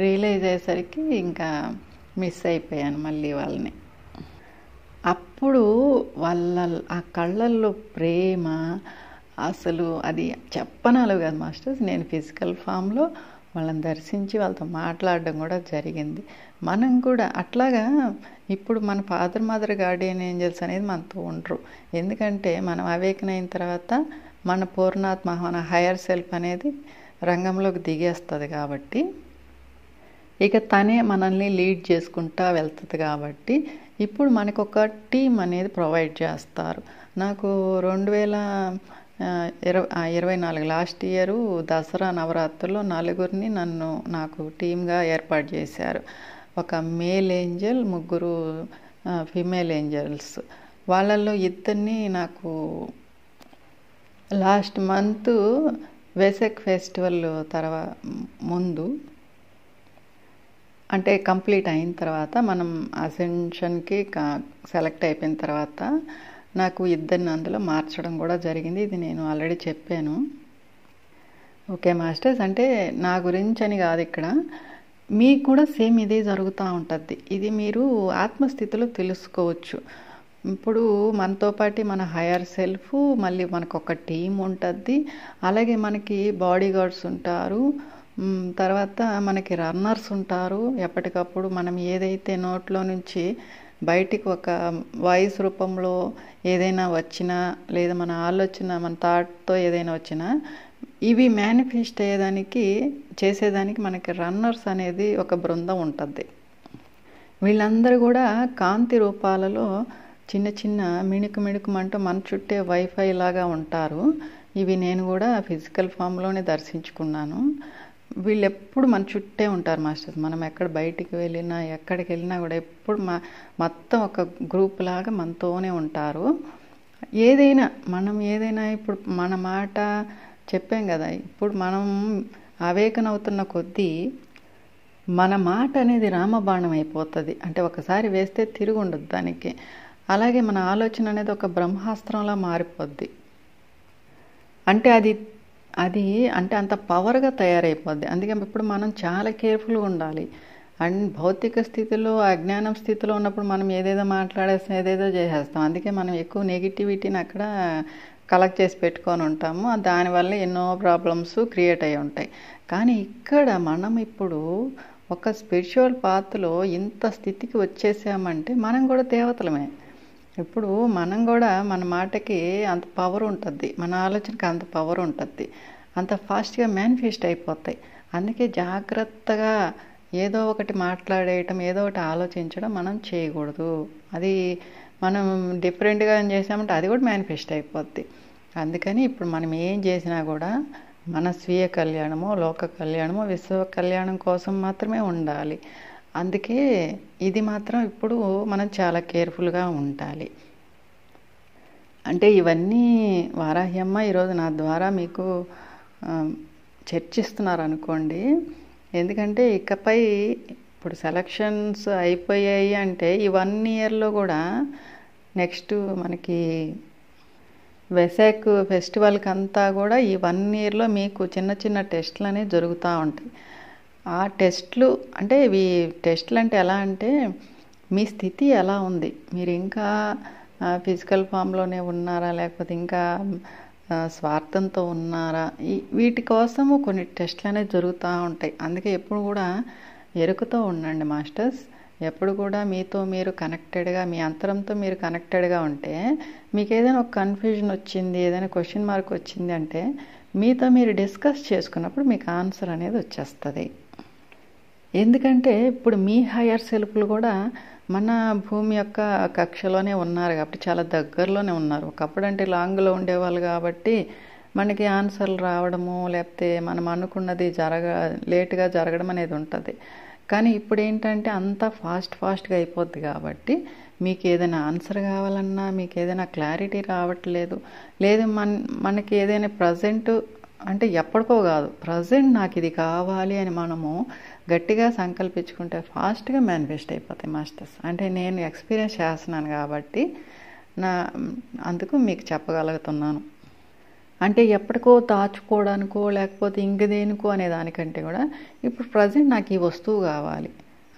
రియలైజ్ అయ్యేసరికి ఇంకా మిస్ అయిపోయాను మళ్ళీ వాళ్ళని. అప్పుడు వాళ్ళ ఆ కళ్ళల్లో ప్రేమ అసలు అది చెప్పనాలు కాదు మాస్టర్స్. నేను ఫిజికల్ ఫామ్లో వాళ్ళని దర్శించి వాళ్ళతో మాట్లాడడం కూడా జరిగింది. మనం కూడా అట్లాగా ఇప్పుడు మన ఫాదర్ మదర్ గార్డియన్ ఏంజల్స్ అనేది మనతో ఉండరు. ఎందుకంటే మనం అవేకన్ అయిన తర్వాత మన పూర్ణాత్మ మన హయ్యర్ సెల్ఫ్ అనేది రంగంలోకి దిగేస్తుంది కాబట్టి ఇక తనే మనల్ని లీడ్ చేసుకుంటా వెళ్తుంది. కాబట్టి ఇప్పుడు మనకు ఒక టీం అనేది ప్రొవైడ్ చేస్తారు. నాకు 2024 లాస్ట్ ఇయరు దసరా నవరాత్రుల్లో 4 నాకు టీమ్గా ఏర్పాటు చేశారు. ఒక మేల్ ఏంజల్, 3 ఫిమేల్ ఏంజల్స్. వాళ్ళల్లో 2 నాకు లాస్ట్ మంత్ వెసక్ ఫెస్టివల్ ముందు అంటే కంప్లీట్ అయిన తర్వాత మనం అసెన్షన్కి సెలెక్ట్ అయిపోయిన తర్వాత నాకు 2 అందులో మార్చడం కూడా జరిగింది. ఇది నేను ఆల్రెడీ చెప్పాను. ఓకే మాస్టర్స్, అంటే నా గురించి అని కాదు, ఇక్కడ మీకు కూడా సేమ్ ఇదే జరుగుతూ ఉంటుంది. ఇది మీరు ఆత్మస్థితిలో తెలుసుకోవచ్చు. ఇప్పుడు మనతో పాటు మన హయ్యర్ సెల్ఫ్, మళ్ళీ మనకు ఒక టీం ఉంటుంది, అలాగే మనకి బాడీ గార్డ్స్ ఉంటారు, తర్వాత మనకి రన్నర్స్ ఉంటారు. ఎప్పటికప్పుడు మనం ఏదైతే నోట్లో నుంచి బయటికి ఒక వాయిస్ రూపంలో ఏదైనా వచ్చినా, లేదా మన ఆలోచన మన థాట్తో ఏదైనా వచ్చినా ఇవి మేనిఫెస్ట్ చేసేదానికి మనకి రన్నర్స్ అనేది ఒక బృందం ఉంటుంది. వీళ్ళందరూ కూడా కాంతి రూపాలలో చిన్న చిన్న మిణుకుమంటూ మన చుట్టే వైఫై లాగా ఉంటారు. ఇవి నేను కూడా ఫిజికల్ ఫామ్లోనే దర్శించుకున్నాను. వీళ్ళు ఎప్పుడు మన చుట్టే ఉంటారు మాస్టర్స్. మనం ఎక్కడ బయటికి వెళ్ళినా ఎక్కడికి వెళ్ళినా కూడా ఎప్పుడు మొత్తం ఒక గ్రూప్ లాగా మనతోనే ఉంటారు. మనం ఏదైనా ఇప్పుడు మన మాట చెప్పాం కదా, ఇప్పుడు మనం అవేకన్ అవుతున్న కొద్దీ మన మాట అనేది రామబాణం అయిపోతుంది. అంటే ఒకసారి వేస్తే తిరిగి ఉండదు దానికి. అలాగే మన ఆలోచన అనేది ఒక బ్రహ్మాస్త్రంలా మారిపోద్ది. అంటే అది అంటే అంత పవర్గా తయారైపోద్ది. అందుకే ఇప్పుడు మనం చాలా కేర్ఫుల్గా ఉండాలి. అండ్ భౌతిక స్థితిలో అజ్ఞానం స్థితిలో ఉన్నప్పుడు మనం ఏదేదో మాట్లాడేస్తాం, ఏదేదో చేసేస్తాం. అందుకే మనం ఎక్కువ నెగిటివిటీని అక్కడ కలెక్ట్ చేసి పెట్టుకొని ఉంటాము. దానివల్ల ఎన్నో ప్రాబ్లమ్స్ క్రియేట్ అయ్యి ఉంటాయి. కానీ ఇక్కడ మనం ఇప్పుడు ఒక స్పిరిచువల్ పాత్లో ఇంత స్థితికి వచ్చేసామంటే మనం కూడా దేవతలమే. ఇప్పుడు మనం కూడా మన మాటకి అంత పవర్ ఉంటుంది, మన ఆలోచనకి అంత పవర్ ఉంటుంది, అంత ఫాస్ట్గా మేనిఫెస్ట్ అయిపోతాయి. అందుకే జాగ్రత్తగా ఏదో ఒకటి మాట్లాడేయటం, ఏదో ఒకటి ఆలోచించడం మనం చేయకూడదు. అది మనం డిఫరెంట్గా ఏం చేసామంటే అది కూడా మేనిఫెస్ట్ అయిపోద్ది. అందుకని ఇప్పుడు మనం ఏం చేసినా కూడా మన స్వీయ కళ్యాణమో, లోక కళ్యాణమో, విశ్వ కళ్యాణం కోసం మాత్రమే ఉండాలి. అందుకే ఇది మాత్రం ఇప్పుడు మనం చాలా కేర్ఫుల్గా ఉండాలి. అంటే ఇవన్నీ వారాహ్యమ్మ ఈరోజు నా ద్వారా మీకు చర్చిస్తున్నారు అనుకోండి. ఎందుకంటే ఇకపై ఇప్పుడు సెలక్షన్స్ అయిపోయాయి అంటే ఈ 1 ఇయర్లో కూడా నెక్స్ట్ మనకి వెసాక్ ఫెస్టివల్కి అంతా కూడా ఈ 1 ఇయర్లో మీకు చిన్న చిన్న టెస్టులు అనేవి జరుగుతూ ఉంటాయి. ఆ టెస్ట్లు అంటే ఇవి టెస్టులు అంటే ఎలా అంటే మీ స్థితి ఎలా ఉంది, మీరు ఇంకా ఫిజికల్ ఫామ్లోనే ఉన్నారా, లేకపోతే ఇంకా స్వార్థంతో ఉన్నారా, వీటి కోసము కొన్ని టెస్టులు అనేవి జరుగుతూ ఉంటాయి. అందుకే ఎప్పుడు కూడా ఎరుకతో ఉండండి మాస్టర్స్. ఎప్పుడు కూడా మీతో మీరు కనెక్టెడ్గా, మీ అంతరంతో మీరు కనెక్టెడ్గా ఉంటే మీకు ఏదైనా ఒక కన్ఫ్యూజన్ వచ్చింది, ఏదైనా క్వశ్చన్ మార్క్ వచ్చింది అంటే మీతో మీరు డిస్కస్ చేసుకున్నప్పుడు మీకు ఆన్సర్ అనేది వచ్చేస్తుంది. ఎందుకంటే ఇప్పుడు మీ హయ్యర్ సెల్ఫ్లు కూడా మన భూమి యొక్క కక్షలోనే ఉన్నారు కాబట్టి చాలా దగ్గరలోనే ఉన్నారు. ఒకప్పుడు అంటే లాంగ్లో ఉండేవాళ్ళు కాబట్టి మనకి ఆన్సర్లు రావడము, లేకపోతే మనం అనుకున్నది లేటుగా జరగడం అనేది ఉంటుంది. కానీ ఇప్పుడు ఏంటంటే అంతా ఫాస్ట్గా అయిపోద్ది కాబట్టి మీకు ఏదైనా ఆన్సర్ కావాలన్నా, మీకు ఏదైనా క్లారిటీ రావట్లేదు, లేదు మనకి ఏదైనా ప్రజెంట్ అంటే ఎప్పటికో కాదు, ప్రజెంట్ నాకు ఇది కావాలి అని మనము గట్టిగా సంకల్పించుకుంటే ఫాస్ట్గా మేనిఫెస్ట్ అయిపోతాయి మాస్టర్స్. అంటే నేను ఎక్స్పీరియన్స్ చేస్తున్నాను కాబట్టి అందుకు మీకు చెప్పగలుగుతున్నాను. అంటే ఎప్పటికో దాచుకోవడానికో లేకపోతే ఇంక దేనికో అనే దానికంటే కూడా ఇప్పుడు ప్రజెంట్ నాకు ఈ వస్తువు కావాలి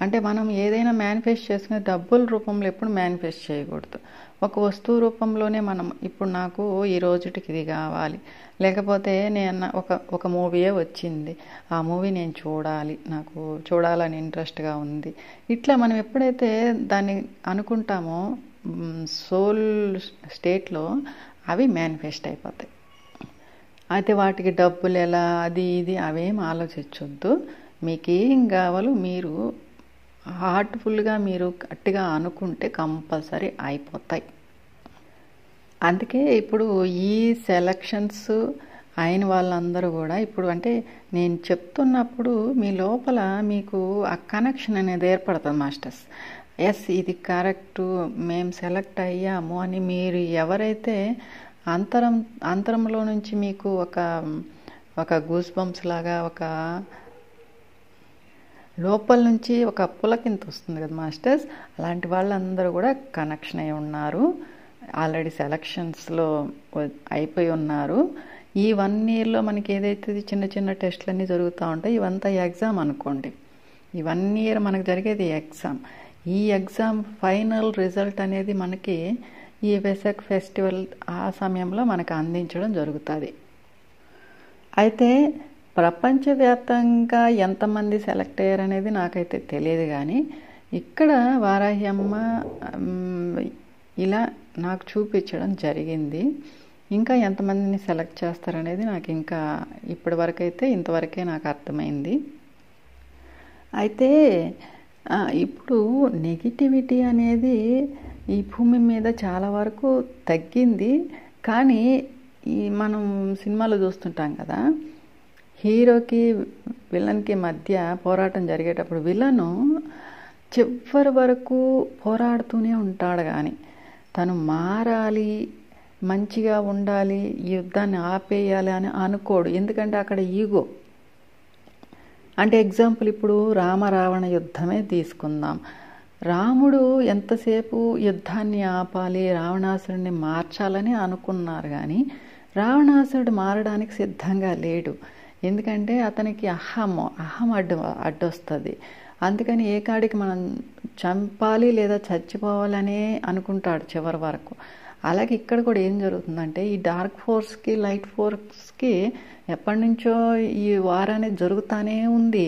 అంటే మనం ఏదైనా మేనిఫెస్ట్ చేసుకునే డబ్బుల రూపంలో ఎప్పుడు మేనిఫెస్ట్ చేయకూడదు. ఒక వస్తువు రూపంలోనే మనం ఇప్పుడు నాకు ఈ రోజుటికి ఇది కావాలి, లేకపోతే నేను ఒక మూవీయే వచ్చింది, ఆ మూవీ నేను చూడాలి, నాకు చూడాలని ఇంట్రెస్ట్గా ఉంది, ఇట్లా మనం ఎప్పుడైతే దాన్ని అనుకుంటామో సోల్ స్టేట్లో అవి మేనిఫెస్ట్ అయిపోతాయి. అయితే వాటికి డబ్బులు ఎలా అది ఇది అవేం ఆలోచించొద్దు. మీకు ఏం కావాలో మీరు హార్ట్ఫుల్గా మీరు గట్టిగా అనుకుంటే కంపల్సరీ అయిపోతాయి. అందుకే ఇప్పుడు ఈ సెలక్షన్స్ అయిన వాళ్ళందరూ కూడా ఇప్పుడు అంటే నేను చెప్తున్నప్పుడు మీ లోపల మీకు ఆ కనెక్షన్ అనేది ఏర్పడుతుంది మాస్టర్స్. ఎస్ ఇది కరెక్టు, మేము సెలెక్ట్ అయ్యాము అని మీరు ఎవరైతే అంతరంలో నుంచి మీకు ఒక గూస్ బంప్స్ లాగా ఒక లోపల నుంచి ఒక పులకింత వస్తుంది కదా మాస్టర్స్, అలాంటి వాళ్ళందరూ కూడా కనెక్షన్ అయి ఉన్నారు, ఆల్రెడీ సెలక్షన్స్లో అయిపోయి ఉన్నారు. ఈ 1 yearలో మనకి ఏదైతే చిన్న చిన్న టెస్టులన్నీ జరుగుతూ ఉంటాయి, ఇవంతా ఎగ్జామ్ అనుకోండి. ఈ 1 year మనకు జరిగేది ఎగ్జామ్. ఈ ఎగ్జామ్ ఫైనల్ రిజల్ట్ అనేది మనకి ఈ వెసక్ ఫెస్టివల్ ఆ సమయంలో మనకు అందించడం జరుగుతుంది. అయితే ప్రపంచవ్యాప్తంగా ఎంతమంది సెలెక్ట్ అయ్యారు అనేది నాకైతే తెలియదు, కానీ ఇక్కడ వారాహి అమ్మ ఇలా నాకు చూపించడం జరిగింది. ఇంకా ఎంతమందిని సెలెక్ట్ చేస్తారనేది నాకు ఇంకా ఇప్పటి వరకు అయితే ఇంతవరకే నాకు అర్థమైంది. అయితే ఇప్పుడు నెగిటివిటీ అనేది ఈ భూమి మీద చాలా వరకు తగ్గింది. కానీ మనం సినిమాలో చూస్తుంటాం కదా, హీరోకి విలన్కి మధ్య పోరాటం జరిగేటప్పుడు విలను చివరి వరకు పోరాడుతూనే ఉంటాడు, కానీ తను మారాలి, మంచిగా ఉండాలి, ఈ యుద్ధాన్ని ఆపేయాలి అని అనుకోడు. ఎందుకంటే అక్కడ ఈగో. అంటే ఎగ్జాంపుల్ ఇప్పుడు రావణ యుద్ధమే తీసుకుందాం. రాముడు ఎంతసేపు యుద్ధాన్ని ఆపాలి, రావణాసురుడిని మార్చాలని అనుకున్నారు, కానీ రావణాసురుడు మారడానికి సిద్ధంగా లేడు. ఎందుకంటే అతనికి అహం అడ్డొస్తుంది. అందుకని ఏ కాడికి మనం చంపాలి లేదా చచ్చిపోవాలనే అనుకుంటాడు చివరి వరకు. అలాగే ఇక్కడ కూడా ఏం జరుగుతుందంటే ఈ డార్క్ ఫోర్స్కి లైట్ ఫోర్స్కి ఎప్పటి నుంచో ఈ వార్ అనేది జరుగుతూనే ఉంది.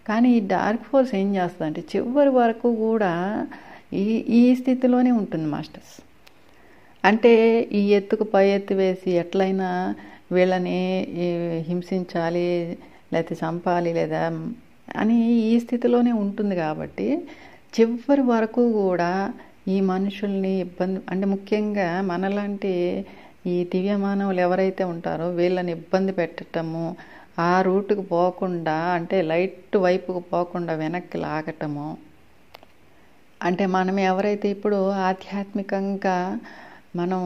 కానీ ఈ డార్క్ ఫోర్స్ ఏం చేస్తుందంటే చివరి వరకు కూడా ఈ స్థితిలోనే ఉంటుంది మాస్టర్స్. అంటే ఈ ఎత్తుకు పై ఎత్తు వేసి ఎట్లయినా వీళ్ళని హింసించాలి లేకపోతే చంపాలి లేదా అని ఈ స్థితిలోనే ఉంటుంది. కాబట్టి చివరి వరకు కూడా ఈ మనుషుల్ని ఇబ్బంది అంటే ముఖ్యంగా మనలాంటి ఈ దివ్య మానవులు ఎవరైతే ఉంటారో వీళ్ళని ఇబ్బంది పెట్టటము, ఆ రూటుకు పోకుండా అంటే లైట్ వైపుకు పోకుండా వెనక్కి లాగటము. అంటే మనం ఎవరైతే ఇప్పుడు ఆధ్యాత్మికంగా మనం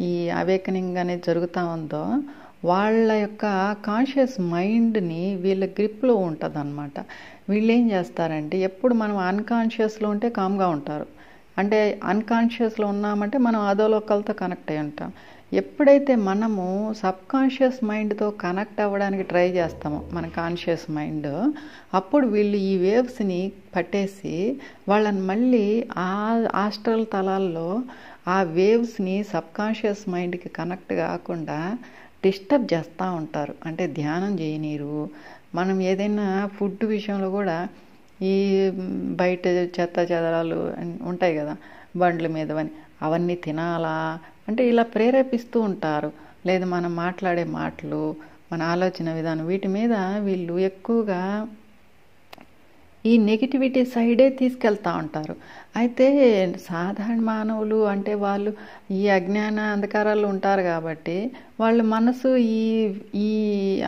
ఈ అవేకనింగ్ అనేది జరుగుతూ ఉందో వాళ్ళ యొక్క కాన్షియస్ మైండ్ని వీళ్ళ గ్రిప్లో ఉంటుంది అన్నమాట. వీళ్ళు ఏం చేస్తారంటే ఎప్పుడు మనం అన్కాన్షియస్లో ఉంటే కామ్గా ఉంటారు. అంటే అన్కాన్షియస్లో ఉన్నామంటే మనం అధోలోకాలతో కనెక్ట్ అయి ఉంటాం. ఎప్పుడైతే మనము సబ్కాన్షియస్ మైండ్తో కనెక్ట్ అవ్వడానికి ట్రై చేస్తామో మన కాన్షియస్ మైండ్, అప్పుడు వీళ్ళు ఈ వేవ్స్ని పట్టేసి వాళ్ళని మళ్ళీ ఆ ఆస్ట్రల్ తలాల్లో ఆ వేవ్స్ని సబ్కాన్షియస్ మైండ్కి కనెక్ట్ కాకుండా డిస్టర్బ్ చేస్తూ ఉంటారు. అంటే ధ్యానం చేయనీరు. మనం ఏదైనా ఫుడ్ విషయంలో కూడా ఈ బయట చెత్త చెదరాలు ఉంటాయి కదా బండ్ల మీదవని, అవన్నీ తినాలా అంటే ఇలా ప్రేరేపిస్తూ ఉంటారు. లేదు మనం మాట్లాడే మాటలు, మన ఆలోచన విధానం, వీటి మీద వీళ్ళు ఎక్కువగా ఈ నెగిటివిటీ సైడే తీసుకెళ్తూ ఉంటారు. అయితే సాధారణ మానవులు అంటే వాళ్ళు ఈ అజ్ఞాన అంధకారాలు ఉంటారు కాబట్టి వాళ్ళ మనసు ఈ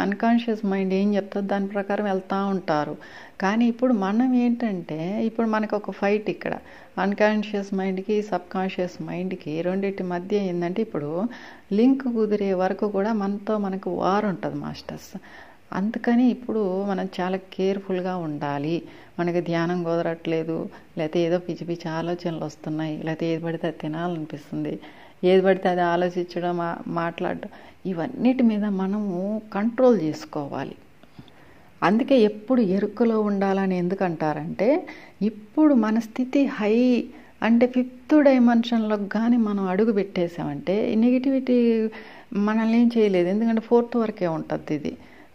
అన్కాన్షియస్ మైండ్ ఏం చెప్తుంది దాని ప్రకారం వెళ్తూ ఉంటారు. కానీ ఇప్పుడు మనం ఏంటంటే ఇప్పుడు మనకు ఒక ఫైట్ ఇక్కడ అన్కాన్షియస్ మైండ్కి సబ్కాన్షియస్ మైండ్కి రెండింటి మధ్య ఏంటంటే ఇప్పుడు లింక్ కుదిరే వరకు కూడా మనకు వార్ ఉంటుంది మాస్టర్స్. అందుకని ఇప్పుడు మనం చాలా కేర్ఫుల్గా ఉండాలి. మనకి ధ్యానం కుదరట్లేదు, లేకపోతే ఏదో పిచ్చి పిచ్చి ఆలోచనలు వస్తున్నాయి, లేకపోతే ఏది పడితే అది తినాలనిపిస్తుంది, ఏది పడితే అది ఆలోచించడం మాట్లాడడం, ఇవన్నిటి మీద మనము కంట్రోల్ చేసుకోవాలి. అందుకే ఎప్పుడు ఎరుకలో ఉండాలని ఎందుకంటారంటే ఇప్పుడు మన స్థితి హై అంటే 5th డైమెన్షన్లోకి కానీ మనం అడుగు పెట్టేసామంటే ఈ నెగిటివిటీ మనల్ని ఏం చేయలేదు. ఎందుకంటే 4th వరకే ఉంటుంది ఇది.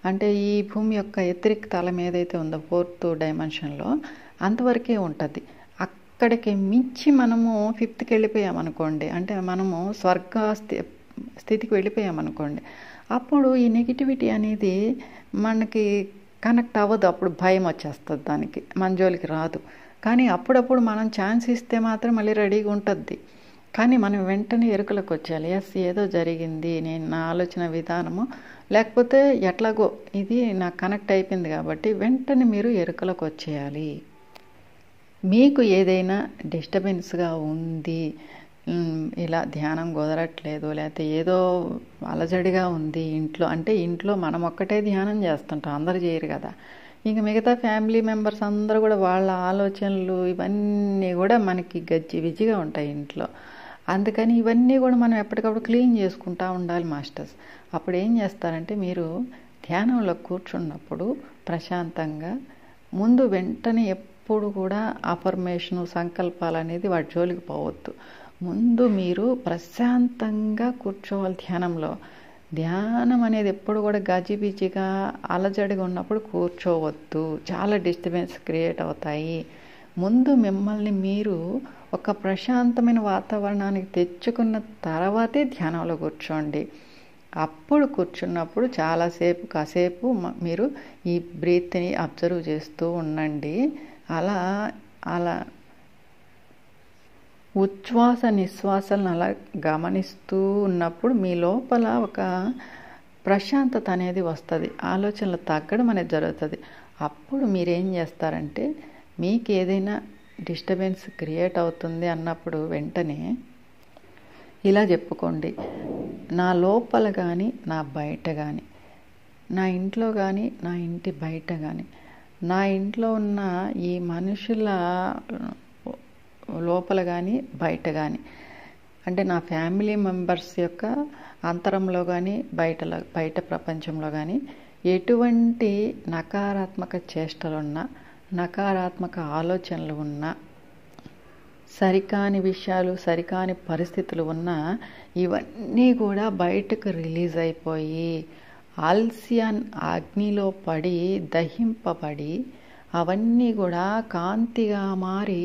అంటే ఈ భూమి యొక్క ఎత్తరిక తలం ఏదైతే ఉందో 4th డైమెన్షన్లో అంతవరకే ఉంటుంది. అక్కడికి మించి మనము 5thకి వెళ్ళిపోయామనుకోండి, అంటే మనము స్వర్గ స్థితికి వెళ్ళిపోయామనుకోండి, అప్పుడు ఈ నెగిటివిటీ అనేది మనకి కనెక్ట్ అవ్వదు. అప్పుడు భయం వచ్చేస్తుంది, దానికి మన జోలికి రాదు. కానీ అప్పుడప్పుడు మనం ఛాన్స్ ఇస్తే మాత్రం మళ్ళీ రెడీగా ఉంటుంది. కానీ మనం వెంటనే ఎరుకలకు వచ్చేయాలి. ఎస్ ఏదో జరిగింది, నేను నా ఆలోచన విధానము లేకపోతే ఎట్లాగో ఇది నాకు కనెక్ట్ అయిపోయింది కాబట్టి వెంటనే మీరు ఎరుకలకు వచ్చేయాలి. మీకు ఏదైనా డిస్టర్బెన్స్గా ఉంది, ఇలా ధ్యానం కుదరట్లేదు, లేకపోతే ఏదో అలజడిగా ఉంది ఇంట్లో, అంటే ఇంట్లో మనం ఒక్కటే ధ్యానం చేస్తుంటాం, అందరు చేయరు కదా. ఇంక మిగతా ఫ్యామిలీ మెంబర్స్ అందరూ కూడా వాళ్ళ ఆలోచనలు ఇవన్నీ కూడా మనకి గజ్జిబిజిగా ఉంటాయి ఇంట్లో. అందుకని ఇవన్నీ కూడా మనం ఎప్పటికప్పుడు క్లీన్ చేసుకుంటూ ఉండాలి మాస్టర్స్. అప్పుడు ఏం చేస్తారంటే మీరు ధ్యానంలో కూర్చున్నప్పుడు ప్రశాంతంగా ముందు వెంటనే ఎప్పుడు కూడా అఫర్మేషను సంకల్పాలు అనేది వాటి జోలికి పోవద్దు. ముందు మీరు ప్రశాంతంగా కూర్చోవాలి ధ్యానంలో. ధ్యానం అనేది ఎప్పుడు కూడా గజిబిజిగా అలజడిగా ఉన్నప్పుడు కూర్చోవద్దు, చాలా డిస్టర్బెన్స్ క్రియేట్ అవుతాయి. ముందు మిమ్మల్ని మీరు ఒక ప్రశాంతమైన వాతావరణానికి తెచ్చుకున్న తర్వాతే ధ్యానంలో కూర్చోండి. అప్పుడు కూర్చున్నప్పుడు కాసేపు మీరు ఈ బ్రీత్ని అబ్జర్వ్ చేస్తూ ఉండండి. అలా ఉచ్ఛ్వాస నిశ్వాసాలను అలా గమనిస్తూ ఉన్నప్పుడు మీ లోపల ఒక ప్రశాంతత అనేది వస్తుంది, ఆలోచనలు తగ్గడం అనేది జరుగుతుంది. అప్పుడు మీరేం చేస్తారంటే మీకు ఏదైనా డిస్టర్బెన్స్ క్రియేట్ అవుతుంది అన్నప్పుడు వెంటనే ఇలా చెప్పుకోండి, నా లోపల కానీ నా బయట కానీ, నా ఇంట్లో కానీ నా ఇంటి బయట కానీ, నా ఇంట్లో ఉన్న ఈ మనుషుల లోపల కానీ బయట కానీ, అంటే నా ఫ్యామిలీ మెంబర్స్ యొక్క అంతరంలో కానీ బయట ప్రపంచంలో కానీ ఎటువంటి నకారాత్మక చేష్టలున్నా, నకారాత్మక ఆలోచనలు ఉన్నా, సరికాని విషయాలు సరికాని పరిస్థితులు ఉన్నా ఇవన్నీ కూడా బయటకు రిలీజ్ అయిపోయి ఆల్సియన్ అగ్నిలో పడి దహింపబడి అవన్నీ కూడా కాంతిగా మారి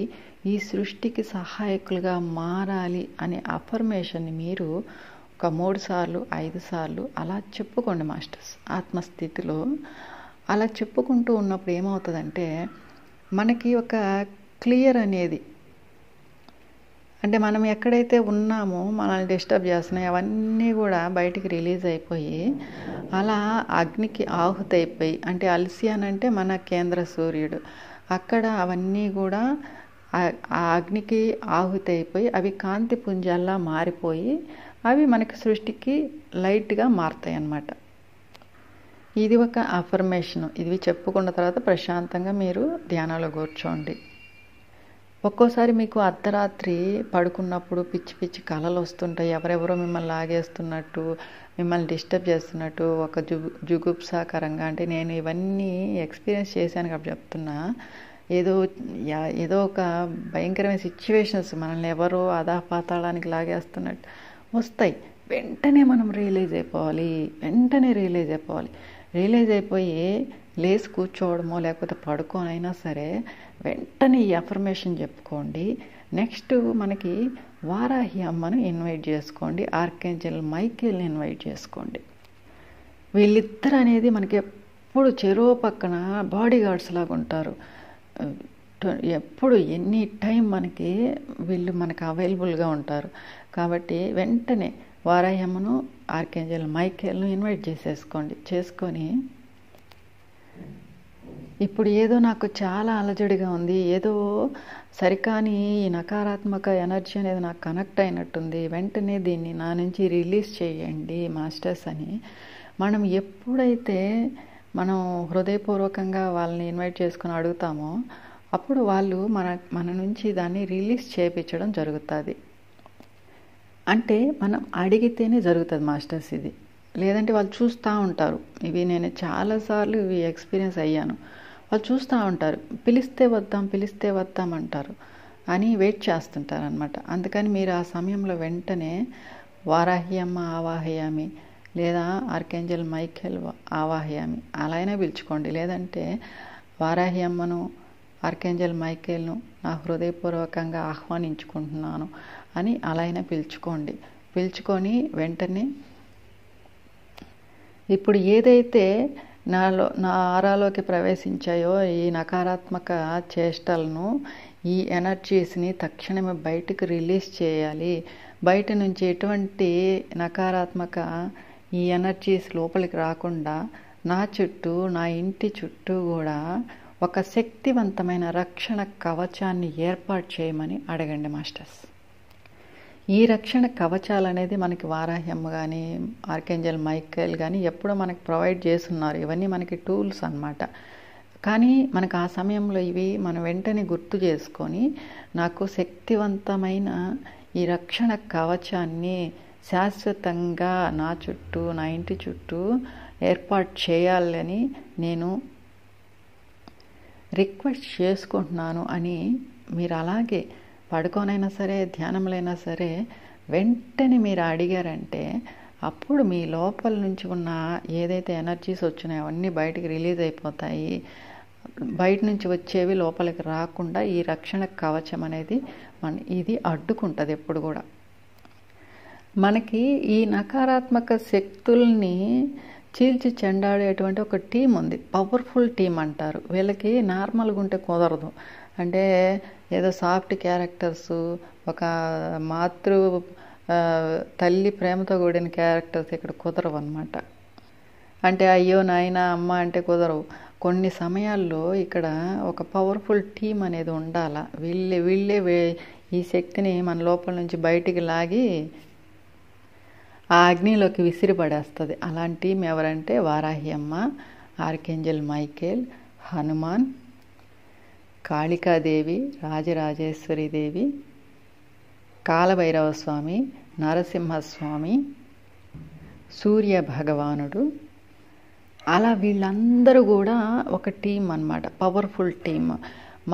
ఈ సృష్టికి సహాయకులుగా మారాలి అనే అఫర్మేషన్ని మీరు ఒక 3 సార్లు 5 సార్లు అలా చెప్పుకోండి మాస్టర్స్. ఆత్మస్థితిలో అలా చెప్పుకుంటూ ఉన్నప్పుడు ఏమవుతుందంటే మనకి ఒక క్లియర్ అనేది, అంటే మనం ఎక్కడైతే ఉన్నామో మనల్ని డిస్టర్బ్ చేస్తున్నాయి అవన్నీ కూడా బయటికి రిలీజ్ అయిపోయి అలా అగ్నికి ఆహుతి అయిపోయి, అంటే అల్సియన్ అంటే మన కేంద్ర సూర్యుడు, అక్కడ అవన్నీ కూడా ఆ అగ్నికి ఆహుతి అయిపోయి అవి కాంతి పుంజాల్లా మారిపోయి అవి మనకి సృష్టికి లైట్గా మారుతాయి అన్నమాట. ఇది ఒక అఫర్మేషన్. ఇది చెప్పుకున్న తర్వాత ప్రశాంతంగా మీరు ధ్యానంలో కూర్చోండి. ఒక్కోసారి మీకు అర్ధరాత్రి పడుకున్నప్పుడు పిచ్చి పిచ్చి కలలు వస్తుంటాయి, ఎవరెవరో మిమ్మల్ని లాగేస్తున్నట్టు, మిమ్మల్ని డిస్టర్బ్ చేస్తున్నట్టు, ఒక జుగుప్సాకరంగా. అంటే నేను ఇవన్నీ ఎక్స్పీరియన్స్ చేశాను కాబట్టి చెప్తున్నా. ఏదో ఒక భయంకరమైన సిచ్యువేషన్స్ మనల్ని ఎవరో అధాపాతాళానికి లాగేస్తున్నట్టు వస్తాయి. వెంటనే మనం రియలైజ్ అయిపోవాలి. రియలైజ్ అయిపోయి లేచి కూర్చోవడమో లేకపోతే పడుకోనైనా సరే వెంటనే ఈ అఫర్మేషన్ చెప్పుకోండి. నెక్స్ట్ మనకి వారాహి అమ్మను ఇన్వైట్ చేసుకోండి, ఆర్కేంజల్ మైకేల్ని ఇన్వైట్ చేసుకోండి. వీళ్ళిద్దరు అనేది మనకి ఎప్పుడు చెరో పక్కన బాడీ గార్డ్స్ లాగా ఉంటారు. ఎప్పుడు ఎనీ టైం వీళ్ళు మనకు అవైలబుల్గా ఉంటారు. కాబట్టి వెంటనే వారాహ్యమ్మను, ఆర్కేంజల్ మైకేల్ను ఇన్వైట్ చేసుకొని ఇప్పుడు ఏదో నాకు చాలా అలజడిగా ఉంది, ఏదో సరికాని ఈ నకారాత్మక ఎనర్జీ అనేది నాకు కనెక్ట్ అయినట్టుంది, వెంటనే దీన్ని నా నుంచి రిలీజ్ చేయండి మాస్టర్స్ అని మనం ఎప్పుడైతే మనం హృదయపూర్వకంగా వాళ్ళని ఇన్వైట్ చేసుకొని అడుగుతామో అప్పుడు వాళ్ళు మన నుంచి దాన్ని రిలీజ్ చేయించడం జరుగుతుంది. అంటే మనం అడిగితేనే జరుగుతుంది మాస్టర్స్ ఇది. లేదంటే వాళ్ళు చూస్తూ ఉంటారు. ఇవి నేను చాలాసార్లు ఎక్స్పీరియన్స్ అయ్యాను. వాళ్ళు చూస్తూ ఉంటారు, పిలిస్తే వద్దాం అంటారు అని వెయిట్ చేస్తుంటారు అనమాట. అందుకని మీరు ఆ సమయంలో వెంటనే వారాహ్యమ్మ ఆవాహయామి లేదా ఆర్కేంజల్ మైఖేల్ ఆవాహయామి అలా అయినా పిలుచుకోండి. లేదంటే వారాహ్యమ్మను, ఆర్కేంజల్ మైకేల్ను నా హృదయపూర్వకంగా ఆహ్వానించుకుంటున్నాను అని అలా అయినా పిలుచుకొని వెంటనే ఇప్పుడు ఏదైతే నా ఆరాలోకి ప్రవేశించాయో ఈ నకారాత్మక చేష్టలను, ఈ ఎనర్జీస్ని తక్షణమే బయటకు రిలీజ్ చేయాలి. బయట నుంచి ఎటువంటి నకారాత్మక ఈ ఎనర్జీస్ లోపలికి రాకుండా నా చుట్టూ, నా ఇంటి చుట్టూ కూడా ఒక శక్తివంతమైన రక్షణ కవచాన్ని ఏర్పాటు చేయమని అడగండి మాస్టర్స్. ఈ రక్షణ కవచాలు అనేది మనకి వారాహ్యమ్మ కానీ, ఆర్కేంజల్ మైకేల్ కానీ ఎప్పుడో మనకి ప్రొవైడ్ చేస్తున్నారు. ఇవన్నీ మనకి టూల్స్ అన్నమాట. కానీ మనకు ఆ సమయంలో ఇవి మనం వెంటనే గుర్తు చేసుకొని నాకు శక్తివంతమైన ఈ రక్షణ కవచాన్ని శాశ్వతంగా నా చుట్టూ, నా ఇంటి చుట్టూ ఏర్పాటు చేయాలని నేను రిక్వెస్ట్ చేసుకుంటున్నాను అని మీరు అలాగే పడుకోనైనా సరే, ధ్యానంలైనా సరే వెంటనే మీరు అడిగారంటే అప్పుడు మీ లోపల నుంచి ఉన్న ఏదైతే ఎనర్జీస్ వచ్చినాయో అవన్నీ బయటికి రిలీజ్ అయిపోతాయి. బయట నుంచి వచ్చేవి లోపలికి రాకుండా ఈ రక్షణ కవచం అనేది ఇది అడ్డుకుంటుంది ఎప్పుడు కూడా. మనకి ఈ నకారాత్మక శక్తుల్ని చీల్చి చెండాడేటువంటి ఒక టీం ఉంది, పవర్ఫుల్ టీం అంటారు. వీళ్ళకి నార్మల్గా ఉంటే కుదరదు. అంటే ఏదో సాఫ్ట్ క్యారెక్టర్స్, ఒక తల్లి ప్రేమతో కూడిన క్యారెక్టర్స్ ఇక్కడ కుదరవు అన్నమాట. అంటే అయ్యో నాయన అమ్మ అంటే కుదరవు. కొన్ని సమయాల్లో ఇక్కడ ఒక పవర్ఫుల్ టీం అనేది ఉండాల. వీళ్ళే ఈ శక్తిని మన లోపల నుంచి బయటికి లాగి ఆ అగ్నిలోకి విసిరిపడేస్తుంది. అలాంటి టీం ఎవరంటే వారాహ్యమ్మ, ఆర్కేంజల్ మైకేల్, హనుమాన్, కాళికాదేవి, రాజరాజేశ్వరీదేవి, కాలభైరవ స్వామి, నరసింహస్వామి, సూర్య భగవానుడు, అలా వీళ్ళందరూ కూడా ఒక టీం అన్నమాట, పవర్ఫుల్ టీం.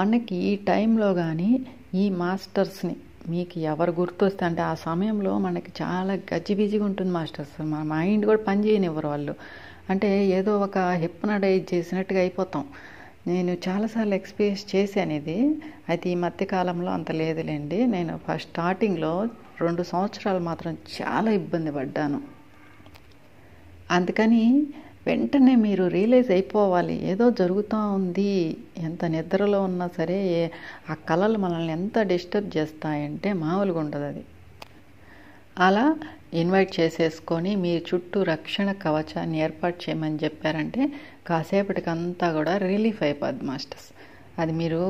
మనకి ఈ టైంలో కానీ ఈ మాస్టర్స్ని మీకు ఎవరు గుర్తొస్తే అంటే ఆ సమయంలో మనకి చాలా గజిబిజిగా ఉంటుంది మాస్టర్స్. మన మైండ్ కూడా పనిచేయనివ్వరు వాళ్ళు. అంటే ఏదో ఒక హిప్నటైజ్ చేసినట్టుగా అయిపోతాం. నేను చాలాసార్లు ఎక్స్పీరియన్స్ చేశాను ఇది. అయితే ఈ మధ్యకాలంలో అంత లేదులేండి. నేను ఫస్ట్ స్టార్టింగ్లో 2 సంవత్సరాలు మాత్రం చాలా ఇబ్బంది పడ్డాను. అందుకని వెంటనే మీరు రియలైజ్ అయిపోవాలి, ఏదో జరుగుతూ ఉంది. ఎంత నిద్రలో ఉన్నా సరే ఆ కళలు మనల్ని ఎంత డిస్టర్బ్ చేస్తాయంటే మామూలుగా ఉండదు అది. అలా ఇన్వైట్ చేసేసుకొని మీ చుట్టూ రక్షణ కవచాన్ని ఏర్పాటు చేయమని చెప్పారంటే కాసేపటికంతా కూడా రిలీఫ్ అయిపోద్ది మాస్టర్స్. అది మీరు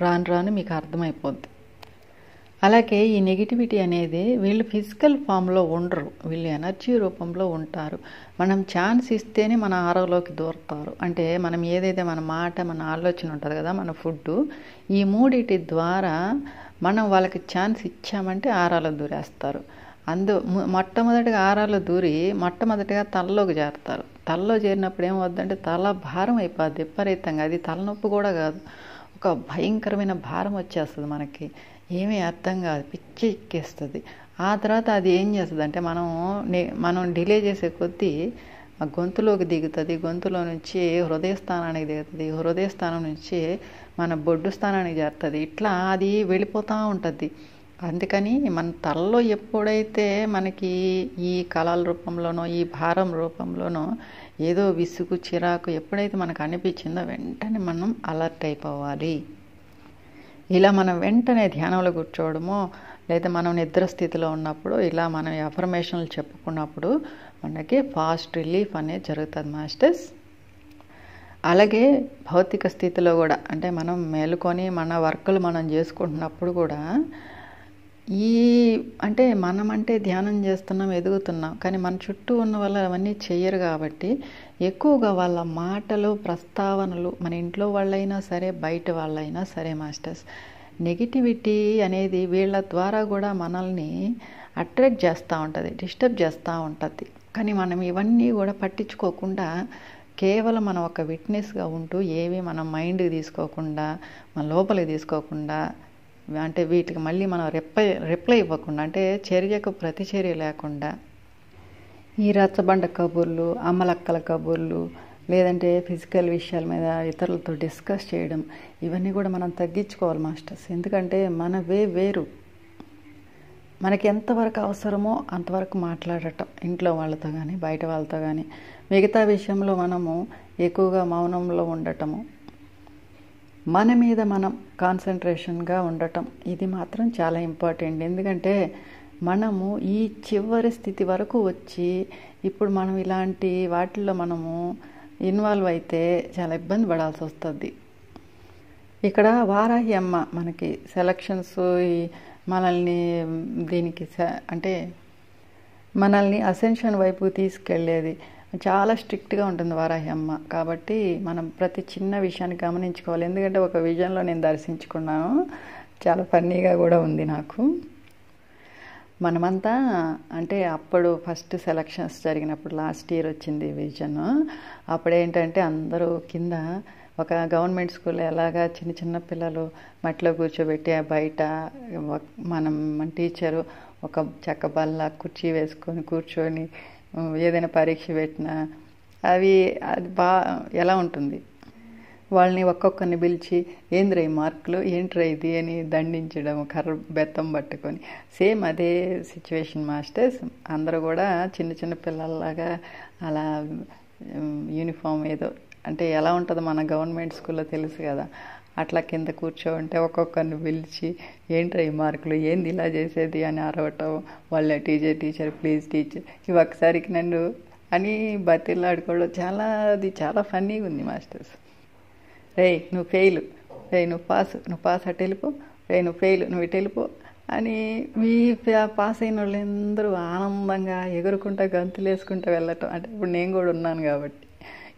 రాను మీకు అర్థమైపోద్ది. అలాగే ఈ నెగిటివిటీ అనేది వీళ్ళు ఫిజికల్ ఫామ్లో ఉండరు, వీళ్ళు ఎనర్జీ రూపంలో ఉంటారు. మనం ఛాన్స్ ఇస్తేనే మన ఆరోలోకి దూరతారు. అంటే మనం ఏదైతే మన మాట, మన ఆలోచన ఉంటుంది కదా, మన ఫుడ్, ఈ మూడిటి ద్వారా మనం వాళ్ళకి ఛాన్స్ ఇచ్చామంటే ఆరాలో దూరేస్తారు. మొట్టమొదటిగా ఆరాలో దూరి మొట్టమొదటిగా తలలోకి చేరుతారు. తలలో చేరినప్పుడు ఏమవుద్దంటే తల భారం అయిపోద్ది విపరీతంగా. అది తలనొప్పి కూడా కాదు, ఒక భయంకరమైన భారం వచ్చేస్తుంది. మనకి ఏమీ అర్థం కాదు, పిచ్చి ఎక్కేస్తుంది. ఆ తర్వాత అది ఏం చేస్తుంది అంటే మనం డిలే చేసే కొద్దీ గొంతులోకి దిగుతుంది. గొంతులో నుంచి హృదయస్థానానికి దిగుతుంది. హృదయస్థానం నుంచి మన బొడ్డు స్థానానికి చేరుతుంది. ఇట్లా అది వెళ్ళిపోతూ ఉంటుంది. అందుకని మన తలలో ఎప్పుడైతే మనకి ఈ కళల రూపంలోనో ఈ భారం రూపంలోనో ఏదో విసుగు చిరాకు ఎప్పుడైతే మనకు అనిపించిందో వెంటనే మనం అలర్ట్ అయిపోవాలి. ఇలా మనం వెంటనే ధ్యానంలో కూర్చోవడమో లేదా మనం నిద్ర స్థితిలో ఉన్నప్పుడు ఇలా మనం అఫర్మేషన్లు చెప్పుకున్నప్పుడు మనకి ఫాస్ట్ రిలీఫ్ అనేది జరుగుతుంది మాస్టర్స్. అలాగే భౌతిక స్థితిలో కూడా అంటే మనం మేలుకొని మన వర్కులు మనం చేసుకుంటున్నప్పుడు కూడా అంటే మనమంటే ధ్యానం చేస్తున్నాం, ఎదుగుతున్నాం, కానీ మన చుట్టూ ఉన్న వాళ్ళు అవన్నీ చెయ్యరు కాబట్టి ఎక్కువగా వాళ్ళ మాటలు ప్రస్తావనలు మన ఇంట్లో వాళ్ళైనా సరే బయట వాళ్ళైనా సరే మాస్టర్స్ నెగిటివిటీ అనేది వీళ్ళ ద్వారా కూడా మనల్ని అట్రాక్ట్ చేస్తూ ఉంటుంది, డిస్టర్బ్ చేస్తూ ఉంటుంది. కానీ మనం ఇవన్నీ కూడా పట్టించుకోకుండా కేవలం మనం ఒక విట్నెస్గా ఉంటూ ఏవి మనం మైండ్కి తీసుకోకుండా మన లోపలికి తీసుకోకుండా అంటే వీటికి మళ్ళీ మనం రిప్లై ఇవ్వకుండా అంటే చర్యకు ప్రతిచర్య లేకుండా ఈ రచ్చబండ కబుర్లు అమ్మలక్కల కబుర్లు లేదంటే ఫిజికల్ విషయాల మీద ఇతరులతో డిస్కస్ చేయడం ఇవన్నీ కూడా మనం తగ్గించుకోవాలి మాస్టర్స్. ఎందుకంటే మన వేరు మనకి ఎంతవరకు అవసరమో అంతవరకు మాట్లాడటం ఇంట్లో వాళ్ళతో కానీ బయట వాళ్ళతో కానీ, మిగతా విషయంలో మనము ఎక్కువగా మౌనంలో ఉండటము, మన మీద మనం కాన్సన్ట్రేషన్గా ఉండటం ఇది మాత్రం చాలా ఇంపార్టెంట్. ఎందుకంటే మనము ఈ చివరి స్థితి వరకు వచ్చి ఇప్పుడు మనం ఇలాంటి వాటిల్లో మనము ఇన్వాల్వ్ అయితే చాలా ఇబ్బంది పడాల్సి వస్తుంది. ఇక్కడ వారాహి అమ్మ మనకి సెలక్షన్స్ మనల్ని దీనికి అంటే మనల్ని అసెన్షన్ వైపు తీసుకెళ్ళేది చాలా స్ట్రిక్ట్గా ఉంటుంది వారాహి అమ్మ. కాబట్టి మనం ప్రతి చిన్న విషయాన్ని గమనించుకోవాలి. ఎందుకంటే ఒక విజన్లో నేను దర్శించుకున్నాను, చాలా ఫన్నీగా కూడా ఉంది నాకు. మనమంతా అంటే అప్పుడు ఫస్ట్ సెలక్షన్స్ జరిగినప్పుడు లాస్ట్ ఇయర్ వచ్చింది విజన్. అప్పుడేంటంటే అందరూ కింద ఒక గవర్నమెంట్ స్కూల్లో ఎలాగా చిన్న చిన్న పిల్లలు మట్టిలో కూర్చోబెట్టి బయట మన టీచరు ఒక చెక్క బల్ల కుర్చీ వేసుకొని కూర్చొని ఏదైనా పరీక్ష పెట్టినా అది ఎలా ఉంటుంది, వాళ్ళని ఒక్కొక్కరిని పిలిచి ఏంద్రా ఈ మార్కులు ఏంట్రా ఇది అని దండించడం కర్ర బెత్తం పట్టుకొని. సేమ్ అదే సిచ్యువేషన్ మాస్టర్స్. అందరూ కూడా చిన్న చిన్న పిల్లల్లాగా అలా యూనిఫామ్ ఏదో అంటే ఎలా ఉంటుందో మన గవర్నమెంట్ స్కూల్లో తెలుసు కదా, అట్లా కింద కూర్చోంటే ఒక్కొక్కరిని పిలిచి ఏంట్రా ఈ మార్కులు ఏంది ఇలా చేసేది అని అరవటం, వాళ్ళ టీచర్ ప్లీజ్ టీచర్ ఇవి ఒకసారికి నన్ను అని బతిలాడుకోవడం అది చాలా ఫన్నీగా ఉంది మాస్టర్స్. నువ్వు ఫెయిల్, నువ్వు పాస్ అటు వెళ్ళిపో, నువ్వు ఫెయిల్ నువ్వు ఇటు వెళ్ళిపో అని పాస్ అయిన వాళ్ళందరూ ఆనందంగా ఎగురుకుంటా గంతులు వేసుకుంటూ వెళ్ళటం. అంటే ఇప్పుడు నేను కూడా ఉన్నాను కాబట్టి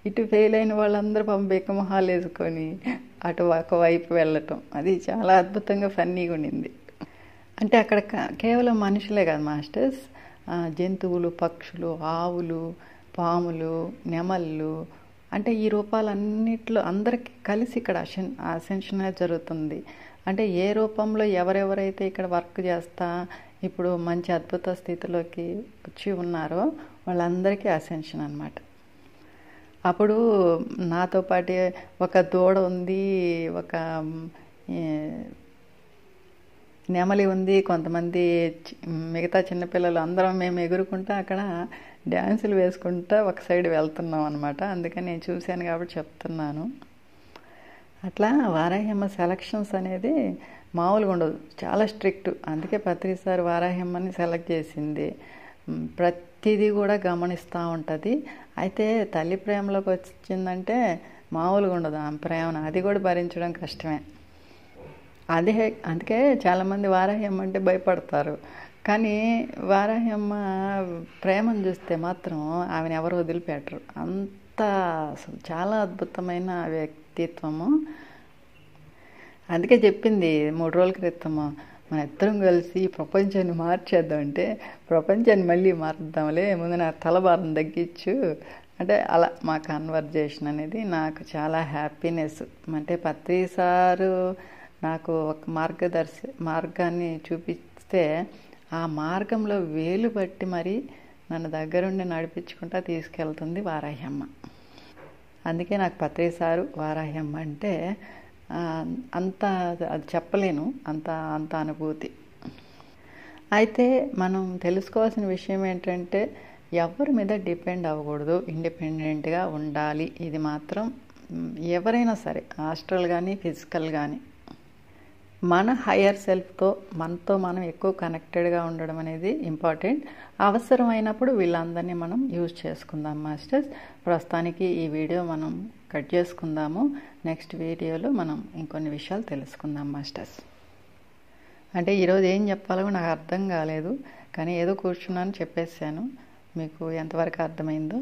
ఇటు ఫెయిల్ అయిన వాళ్ళందరూ బెక్క మొహాలు వేసుకొని అటు ఒకవైపు వెళ్ళటం అది చాలా అద్భుతంగా ఫన్నీగా ఉండింది. అంటే అక్కడ కేవలం మనుషులే కాదు మాస్టర్స్, జంతువులు, పక్షులు, ఆవులు, పాములు, నెమళ్ళు అంటే ఈ రూపాలన్నిట్లో అందరికీ కలిసి ఇక్కడ అసెన్షన్ జరుగుతుంది. అంటే ఏ రూపంలో ఎవరెవరైతే ఇక్కడ వర్క్ చేస్తా ఇప్పుడు మంచి అద్భుత స్థితిలోకి వచ్చి ఉన్నారో వాళ్ళందరికీ అసెన్షన్ అన్నమాట. అప్పుడు నాతో పాటు ఒక దూడ ఉంది, ఒక నెమలి ఉంది, కొంతమంది మిగతా చిన్నపిల్లలు అందరం మేము ఎగురుకుంటా అక్కడ డ్యాన్సులు వేసుకుంటా ఒక సైడ్ వెళ్తున్నాం అనమాట. అందుకని నేను చూశాను కాబట్టి చెప్తున్నాను. అట్లా వారాహ్యమ్మ సెలక్షన్స్ అనేది మామూలుగా ఉండదు, చాలా స్ట్రిక్ట్. అందుకే ప్రతిసారి వారాహ్యమ్మని సెలెక్ట్ చేసింది. ప్రతిదీ కూడా గమనిస్తూ ఉంటుంది. అయితే తల్లి ప్రేమలోకి వచ్చిందంటే మామూలుగా ఉండదు ఆ ప్రేమను, అది కూడా భరించడం కష్టమే. అందుకే చాలామంది వారాహ్యమ్మ అంటే భయపడతారు. కానీ వారాహ్యమ్మ ప్రేమను చూస్తే మాత్రం ఆమెను ఎవరు వదిలిపెట్టరు. అంత అసలు చాలా అద్భుతమైన వ్యక్తిత్వము. అందుకే చెప్పింది 3 రోజుల క్రితము, మన ఇద్దరం కలిసి ప్రపంచాన్ని మార్చేద్దాం అంటే ప్రపంచాన్ని మళ్ళీ మారుద్దాంలే, ముందు నా తలభారం తగ్గించు అంటే అలా మా కన్వర్జేషన్ అనేది నాకు చాలా హ్యాపీనెస్. అంటే పత్రిసారు నాకు ఒక మార్గాన్ని చూపిస్తే ఆ మార్గంలో వేలు బట్టి మరి నన్ను దగ్గరుండి నడిపించుకుంటా తీసుకెళ్తుంది వారాహ్యమ్మ. అందుకే నాకు పత్రిసారు వారాహ్యమ్మ అంటే అంత అది చెప్పలేను, అంత అనుభూతి. అయితే మనం తెలుసుకోవాల్సిన విషయం ఏంటంటే ఎవరి మీద డిపెండ్ అవ్వకూడదు, ఇండిపెండెంట్గా ఉండాలి. ఇది మాత్రం ఎవరైనా సరే, ఆస్ట్రల్ కానీ ఫిజికల్ కానీ, మన హయ్యర్ సెల్ఫ్తో మనతో మనం ఎక్కువ కనెక్టెడ్గా ఉండడం అనేది ఇంపార్టెంట్. అవసరమైనప్పుడు వీళ్ళందరినీ మనం యూజ్ చేసుకుందాం మాస్టర్స్. ప్రస్తుతానికి ఈ వీడియో మనం కట్ చేసుకుందాము. నెక్స్ట్ వీడియోలో మనం ఇంకొన్ని విషయాలు తెలుసుకుందాం మాస్టర్స్. అంటే ఈరోజు ఏం చెప్పాలో నాకు అర్థం కాలేదు, కానీ ఏదో కూర్చున్నాను చెప్పేశాను. మీకు ఎంతవరకు అర్థమైందో.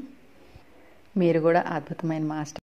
మీరు కూడా అద్భుతమైన మాస్టర్.